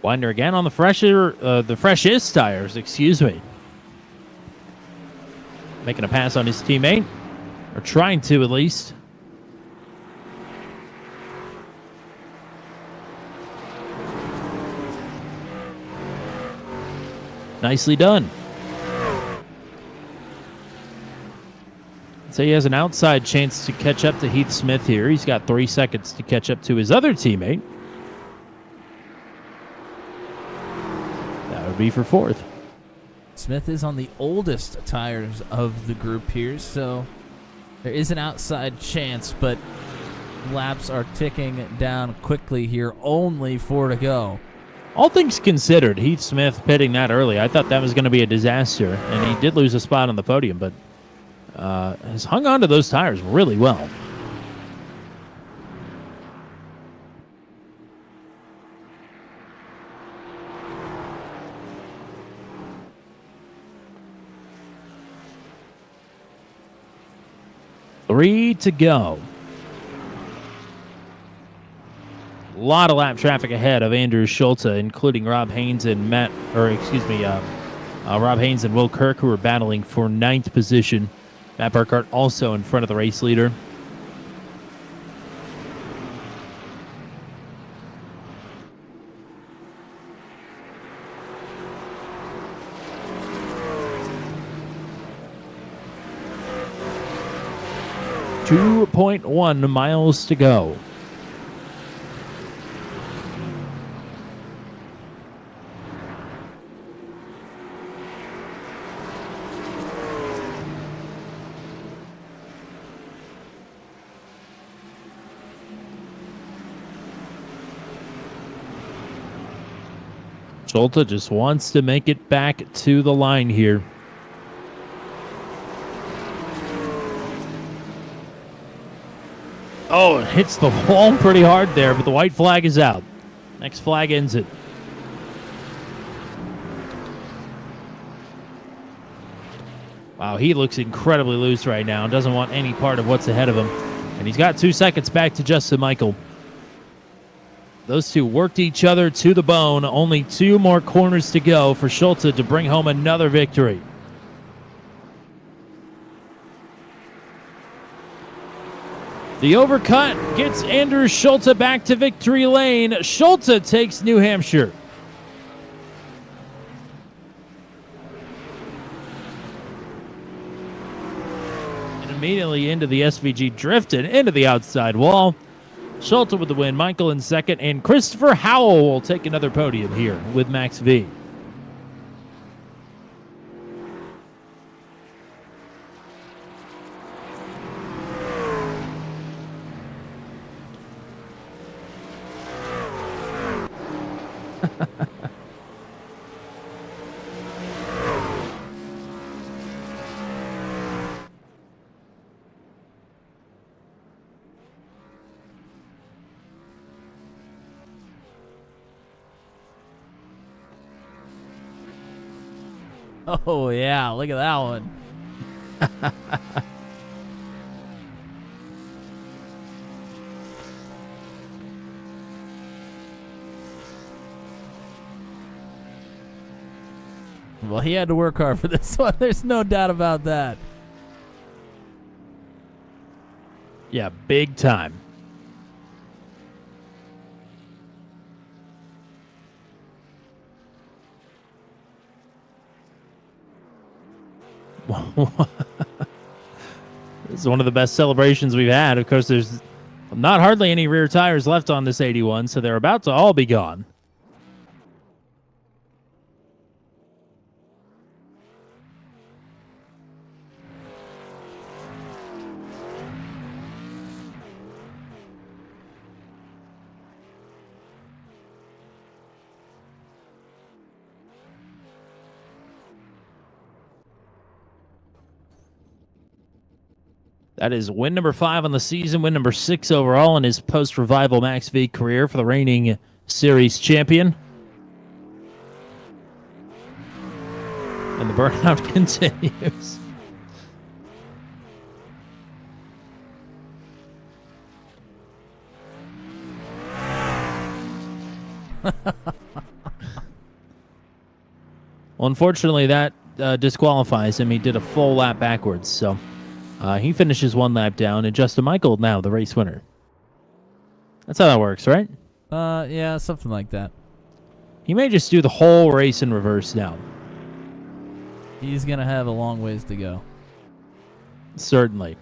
Widener again on the freshest tires, excuse me. Making a pass on his teammate, or trying to at least. Nicely done. So he has an outside chance to catch up to Heath Smith here. He's got 3 seconds to catch up to his other teammate. That would be for 4th. Smith is on the oldest tires of the group here, so there is an outside chance, but laps are ticking down quickly here. Only 4 to go. All things considered, Heath Smith pitting that early, I thought that was going to be a disaster, and he did lose a spot on the podium, but has hung on to those tires really well. Three to go. A lot of lap traffic ahead of Andrew Schulte, including Rob Haynes and Rob Haynes and Will Kirk, who are battling for 9th position. Matt Burkhardt also in front of the race leader. .1 miles to go. Schulte just wants to make it back to the line here. Oh, it hits the wall pretty hard there, but the white flag is out. Next flag ends it. Wow, he looks incredibly loose right now and doesn't want any part of what's ahead of him. And he's got 2 seconds back to Justin Michael. Those two worked each other to the bone. Only 2 more corners to go for Schulte to bring home another victory. The overcut gets Andrew Schulte back to victory lane. Schulte takes New Hampshire. And immediately into the SVG, drifted into the outside wall. Schulte with the win, Michael in second, and Christopher Howell will take another podium here with Max V. Oh, yeah, look at that one. Well, he had to work hard for this one. There's no doubt about that. Yeah, big time. This is one of the best celebrations we've had. Of course, there's not hardly any rear tires left on this 81, so they're about to all be gone. That is win number 5 on the season, win number 6 overall in his post-revival Max V career for the reigning series champion. And the burnout continues. Well, unfortunately, that disqualifies him. He did a full lap backwards, so he finishes 1 lap down, and Justin Michael now the race winner. That's how that works, right? Yeah, something like that. He may just do the whole race in reverse now. He's gonna have a long ways to go. Certainly.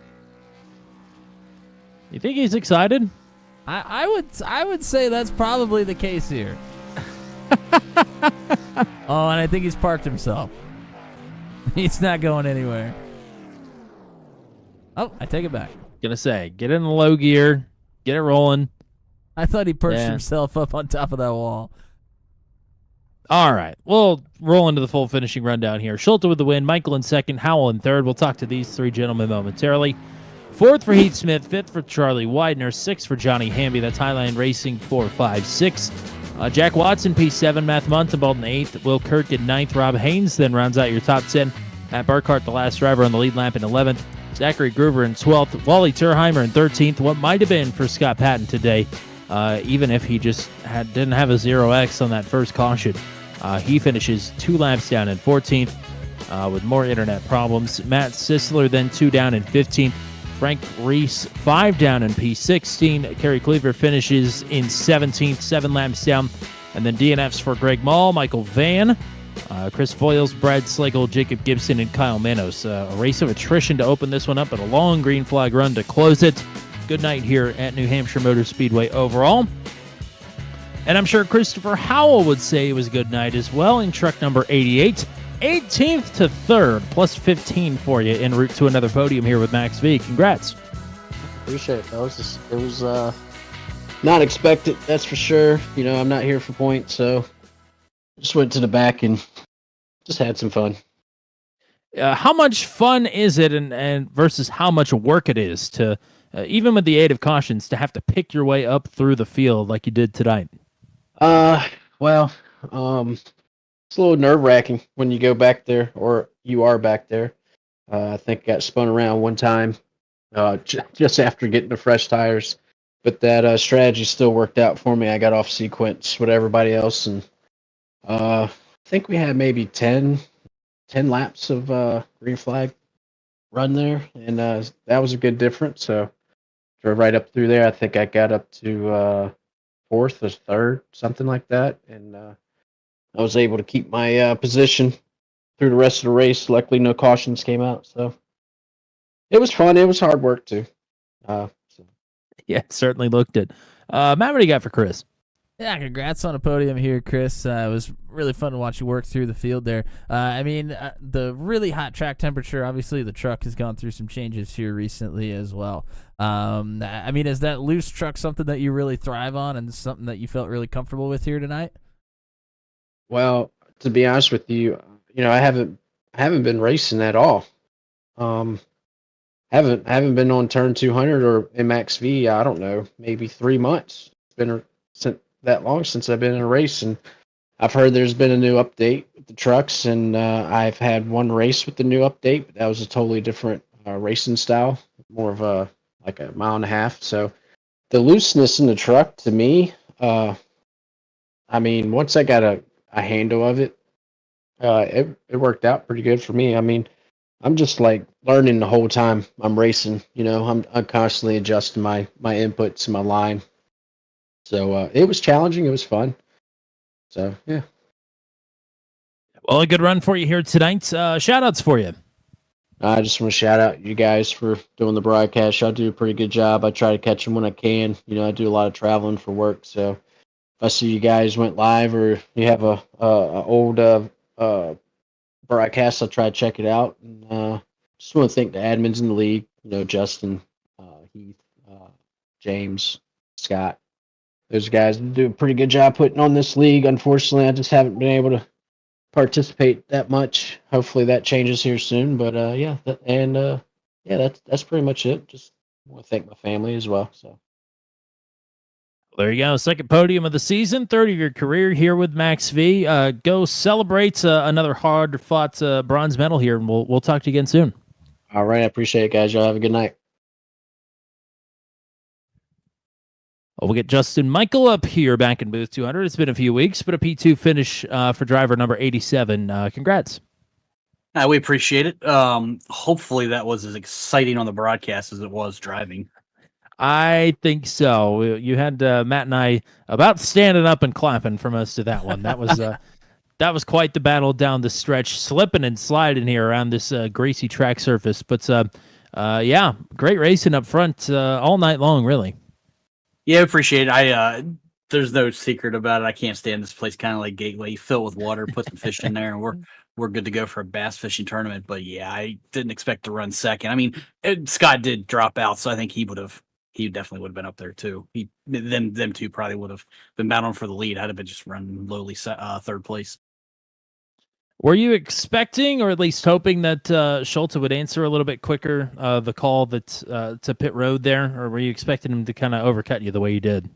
You think he's excited? I would say that's probably the case here. Oh, and I think he's parked himself. He's not going anywhere. Oh, I take it back. Gonna say, get in the low gear, get it rolling. I thought he perched himself up on top of that wall. All right, we'll roll into the full finishing rundown here. Schulte with the win, Michael in second, Howell in third. We'll talk to these 3 gentlemen momentarily. 4th for Heath Smith, 5th for Charlie Widener, 6th for Johnny Hamby. That's Highline Racing 4, 5, 6. Jack Watson, P7, Matt Montalbot in 8th, Will Kirk in 9th, Rob Haynes then rounds out your top 10. Matt Burkhart, the last driver on the lead lap in 11th. Zachary Groover in 12th, Wally Turheimer in 13th. What might have been for Scott Patton today, even if he just didn't have a 0X on that first caution. He finishes 2 laps down in 14th with more internet problems. Matt Sisler then 2 down in 15th. Frank Reese 5 down in P16. Kerry Cleaver finishes in 17th, 7 laps down. And then DNFs for Greg Mall, Michael Van, Chris Foyles, Brad Slagle, Jacob Gibson, and Kyle Manos. A race of attrition to open this one up, but a long green flag run to close it. Good night here at New Hampshire Motor Speedway overall. And I'm sure Christopher Howell would say it was a good night as well in truck number 88. 18th to 3rd, plus 15 for you en route to another podium here with Max V. Congrats. Appreciate it, fellas. It was not expected, that's for sure. You know, I'm not here for points, so just went to the back and just had some fun. How much fun is it and versus how much work it is to, even with the aid of cautions, to have to pick your way up through the field like you did tonight? It's a little nerve-wracking when you go back there, or you are back there. I think I got spun around one time just after getting the fresh tires. But that strategy still worked out for me. I got off sequence with everybody else, and I think we had maybe 10 laps of green flag run there, and that was a good difference. So drove right up through there. I think I got up to 4th or 3rd, something like that, and I was able to keep my position through the rest of the race. Luckily, no cautions came out, so it was fun. It was hard work too. Yeah, it certainly looked it. Matt, what do you got for Chris? Yeah, congrats on a podium here, Chris. It was really fun to watch you work through the field there. The really hot track temperature, obviously the truck has gone through some changes here recently as well. Is that loose truck something that you really thrive on and something that you felt really comfortable with here tonight? Well, to be honest with you, I haven't been racing at all. Haven't been on turn 200 or MXV. I don't know, maybe 3 months. It's been that long since I've been in a race, and I've heard there's been a new update with the trucks, and I've had one race with the new update, but that was a totally different racing style, more of a 1.5 miles. So the looseness in the truck, to me, once I got a handle of it, it worked out pretty good for me. I'm just learning the whole time I'm racing. I'm constantly adjusting my inputs and my line. So it was challenging. It was fun. So yeah. Well, a good run for you here tonight. Shout outs for you. I just want to shout out you guys for doing the broadcast. Y'all do a pretty good job. I try to catch them when I can. I do a lot of traveling for work, so if I see you guys went live or you have a old broadcast, I'll try to check it out. And just want to thank the admins in the league. Justin, Heath, James, Scott. Those guys do a pretty good job putting on this league. Unfortunately, I just haven't been able to participate that much. Hopefully that changes here soon. But yeah, that's pretty much it. Just want to thank my family as well. So There you go. Second podium of the season, third of your career here with Max V. Go celebrate another hard fought bronze medal here, and we'll talk to you again soon. all right, I appreciate it, guys. Y'all have a good night. We'll get Justin Michael up here back in booth 200. It's been a few weeks, but a P2 finish for driver number 87. Congrats. We appreciate it. Hopefully that was as exciting on the broadcast as it was driving. I think so. You had Matt and I about standing up and clapping for most of that one. That was quite the battle down the stretch, slipping and sliding here around this greasy track surface. But yeah, great racing up front all night long, really. Yeah, appreciate it. There's no secret about it. I can't stand this place, kind of like Gateway. You fill it with water, put some fish in there, and we're good to go for a bass fishing tournament. But yeah, I didn't expect to run second. I mean, Scott did drop out, so I think he definitely would have been up there too. Them two probably would have been battling for the lead. I'd have been just running lowly third place. Were you expecting, or at least hoping, that Schulte would answer a little bit quicker the call that to pit road there, or were you expecting him to kind of overcut you the way he did?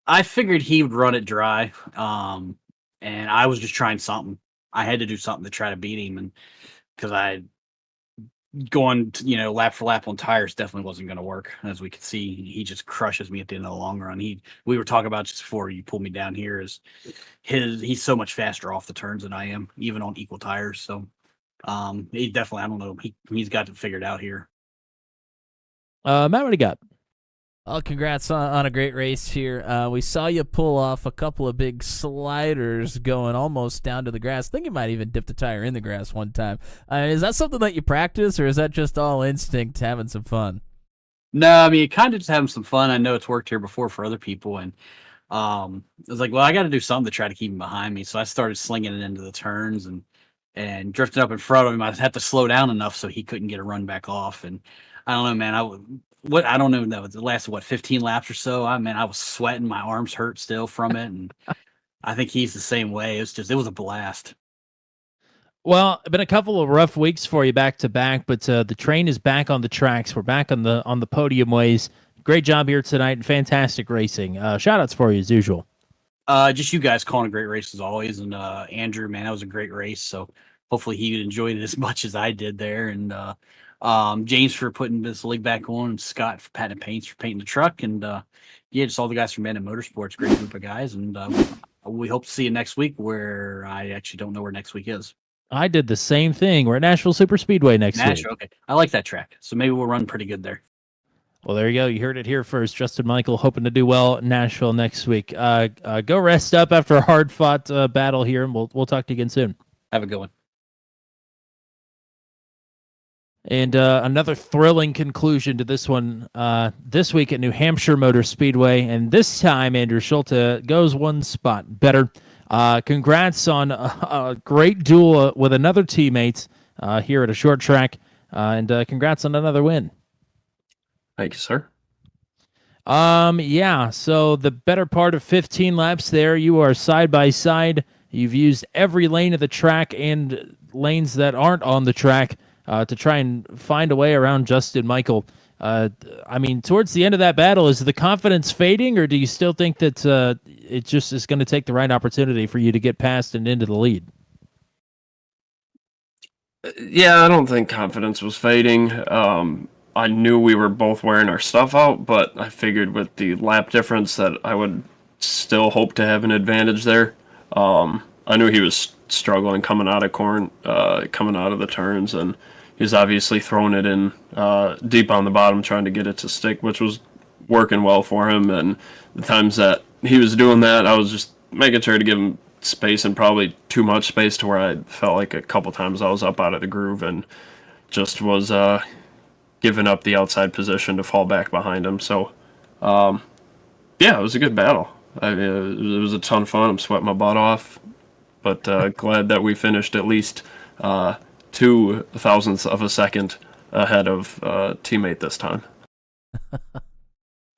I figured he would run it dry, and I was just trying something. I had to do something to try to beat him, and because I going lap for lap on tires definitely wasn't going to work. As we could see, he just crushes me at the end of the long run. We were talking about just before you pulled me down here is he's so much faster off the turns than I am, even on equal tires. So he definitely, I don't know, he's got it figured out here. Matt, what do you got? Well, congrats on a great race here. We saw you pull off a couple of big sliders going almost down to the grass. I think you might even dip the tire in the grass one time. Is that something that you practice, or is that just all instinct, having some fun? No, I mean, kind of just having some fun. I know it's worked here before for other people, and I was like, well, I got to do something to try to keep him behind me. So I started slinging it into the turns and drifting up in front of him. I had to slow down enough so he couldn't get a run back off. And I don't know, man. I don't know. It lasted 15 laps or so. I was sweating. My arms hurt still from it, and I think he's the same way. It was a blast. Well, it's been a couple of rough weeks for you back to back, but the train is back on the tracks. We're back on the podium ways. Great job here tonight, and fantastic racing. Shout outs for you as usual. Just you guys calling a great race as always, and Andrew, man, that was a great race. So hopefully he enjoyed it as much as I did there, and James for putting this league back on, and Scott for patented paints for painting the truck, and just all the guys from Bandit Motorsports, great group of guys, and we hope to see you next week, where I actually don't know where next week is. I did the same thing. We're at Nashville Super Speedway next week. Okay. I like that track, so maybe we'll run pretty good there. Well, there you go. You heard it here first. Justin Michael hoping to do well in Nashville next week. Go rest up after a hard-fought battle here, and we'll talk to you again soon. Have a good one. And another thrilling conclusion to this one this week at New Hampshire Motor Speedway. And this time, Andrew Schulte goes one spot better. Congrats on a great duel with another teammate here at a short track. And congrats on another win. Thank you, sir. Yeah, so the better part of 15 laps there. You are side by side. You've used every lane of the track and lanes that aren't on the track to try and find a way around Justin Michael. Towards the end of that battle, is the confidence fading, or do you still think that it just is going to take the right opportunity for you to get past and into the lead? Yeah, I don't think confidence was fading. I knew we were both wearing our stuff out, but I figured with the lap difference that I would still hope to have an advantage there. I knew he was struggling coming out of the turns, and he was obviously throwing it in deep on the bottom, trying to get it to stick, which was working well for him. And the times that he was doing that, I was just making sure to give him space, and probably too much space to where I felt like a couple times I was up out of the groove and just was giving up the outside position to fall back behind him. So, yeah, it was a good battle. It was a ton of fun. I'm sweating my butt off, but glad that we finished at least 2 thousandths of a second ahead of teammate this time.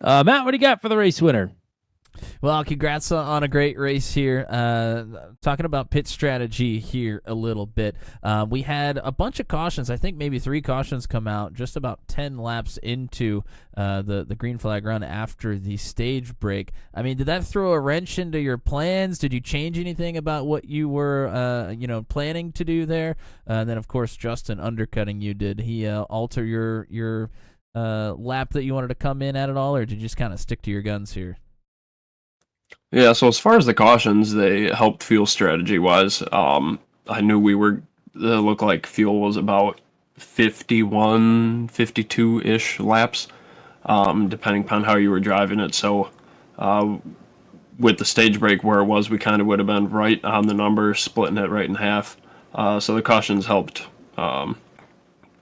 Matt, what do you got for the race winner? Well, congrats on a great race here. Talking about pit strategy here a little bit. We had a bunch of cautions. I think maybe 3 cautions come out just about 10 laps into the green flag run after the stage break. I mean, did that throw a wrench into your plans? Did you change anything about what you were, planning to do there? And then, of course, Justin undercutting you. Did he alter your lap that you wanted to come in at all, or did you just kind of stick to your guns here? Yeah, so as far as the cautions, they helped fuel strategy-wise. I knew it looked like fuel was about 51, 52-ish laps, depending upon how you were driving it. So with the stage break where it was, we kind of would have been right on the number, splitting it right in half. So the cautions helped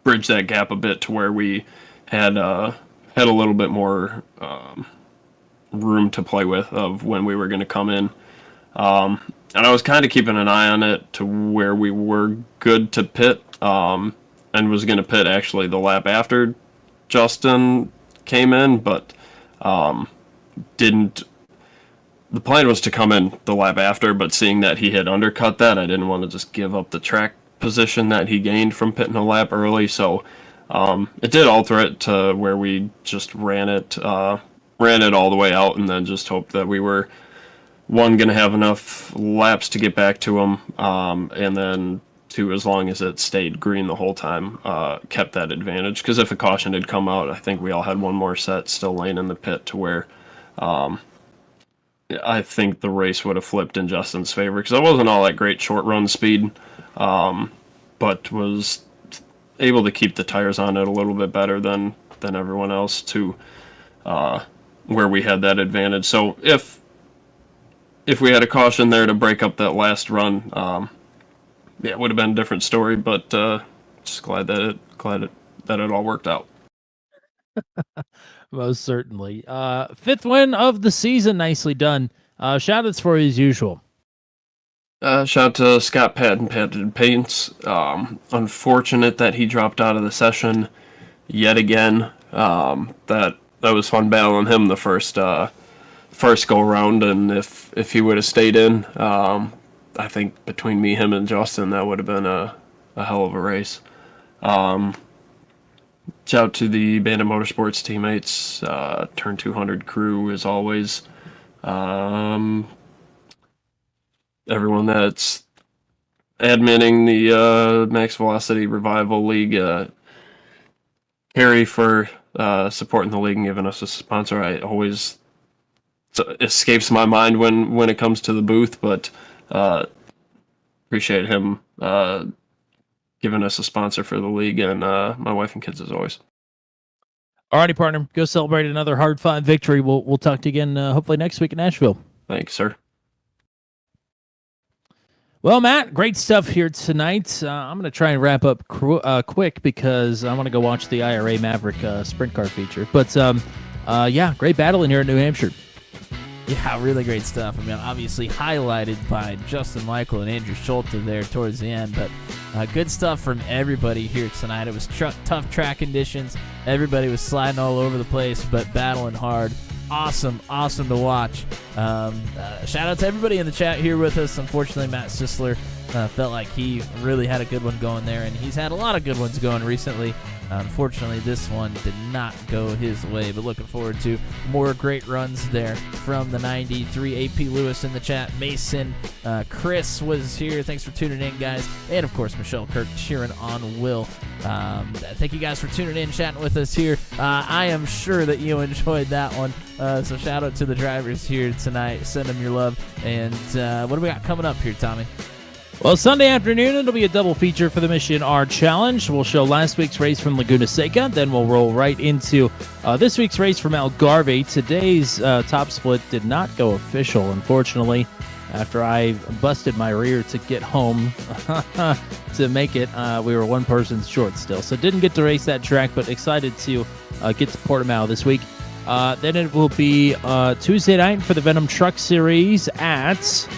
bridge that gap a bit to where we had a little bit more room to play with of when we were going to come in. And I was kind of keeping an eye on it to where we were good to pit, and was going to pit actually the lap after Justin came in, but didn't. The plan was to come in the lap after, but seeing that he had undercut that, I didn't want to just give up the track position that he gained from pitting a lap early, so it did alter it to where we just ran it all the way out, and then just hoped that we were, one, going to have enough laps to get back to him, and then two, as long as it stayed green the whole time, kept that advantage. Because if a caution had come out, I think we all had one more set still laying in the pit to where I think the race would have flipped in Justin's favor, because I wasn't all that great short run speed, but was able to keep the tires on it a little bit better than everyone else to where we had that advantage. So if we had a caution there to break up that last run, it would have been a different story. But just glad that it all worked out. Most certainly. 5th win of the season. Nicely done. Shout outs for you as usual. Shout out to Scott Patented Paints. Unfortunate that he dropped out of the session yet again. That was fun battling him the first go around, and if he would have stayed in, I think between me, him, and Justin, that would have been a hell of a race. Shout out to the Bandit Motorsports teammates, Turn 200 crew as always. Everyone that's adminning the Max Velocity Revival League. Harry for supporting the league and giving us a sponsor. It escapes my mind when it comes to the booth, but appreciate him giving us a sponsor for the league, and my wife and kids as always. Alrighty, partner. Go celebrate another hard-fought victory. We'll talk to you again hopefully next week in Nashville. Thanks, sir. Well, Matt, great stuff here tonight. I'm going to try and wrap up quick because I want to go watch the IRA Maverick sprint car feature. But, great battle in here in New Hampshire. Yeah, really great stuff. I mean, obviously highlighted by Justin Michael and Andrew Schulte there towards the end, but good stuff from everybody here tonight. It was tough track conditions. Everybody was sliding all over the place, but battling hard. Awesome to watch. Shout out to everybody in the chat here with us. Unfortunately, Matt Sisler felt like he really had a good one going there, and he's had a lot of good ones going recently. Unfortunately, this one did not go his way, but looking forward to more great runs there from the 93. AP Lewis in the chat. Mason, Chris was here. Thanks for tuning in, guys. And, of course, Michelle Kirk cheering on Will. Thank you guys for tuning in, chatting with us here. I am sure that you enjoyed that one. So shout out to the drivers here tonight. Send them your love. And what do we got coming up here, Tommy? Well, Sunday afternoon, it'll be a double feature for the Mission R Challenge. We'll show last week's race from Laguna Seca. Then we'll roll right into this week's race from Algarve. Today's top split did not go official, unfortunately. After I busted my rear to get home to make it, we were one person short still. So didn't get to race that track, but excited to get to Portimao this week. Then it will be Tuesday night for the Venom Truck Series at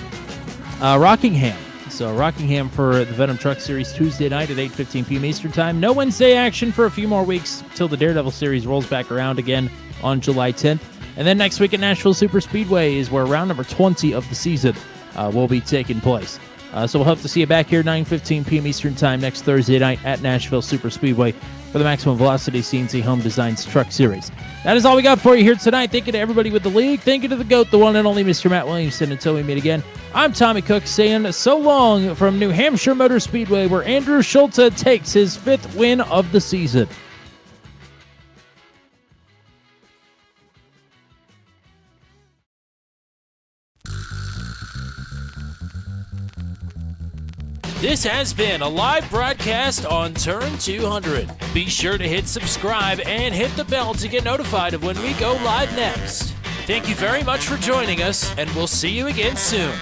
Rockingham. So Rockingham for the Venom Truck Series Tuesday night at 8:15 p.m. Eastern Time. No Wednesday action for a few more weeks till the Daredevil Series rolls back around again on July 10th. And then next week at Nashville Super Speedway is where round number 20 of the season will be taking place. So we'll hope to see you back here 9:15 p.m. Eastern Time next Thursday night at Nashville Super Speedway for the Maximum Velocity CNC Home Designs Truck Series. That is all we got for you here tonight. Thank you to everybody with the league. Thank you to the GOAT, the one and only Mr. Matt Williamson. Until we meet again, I'm Tommy Cook saying so long from New Hampshire Motor Speedway, where Andrew Schulte takes his 5th win of the season. This has been a live broadcast on Turn 200. Be sure to hit subscribe and hit the bell to get notified of when we go live next. Thank you very much for joining us, and we'll see you again soon.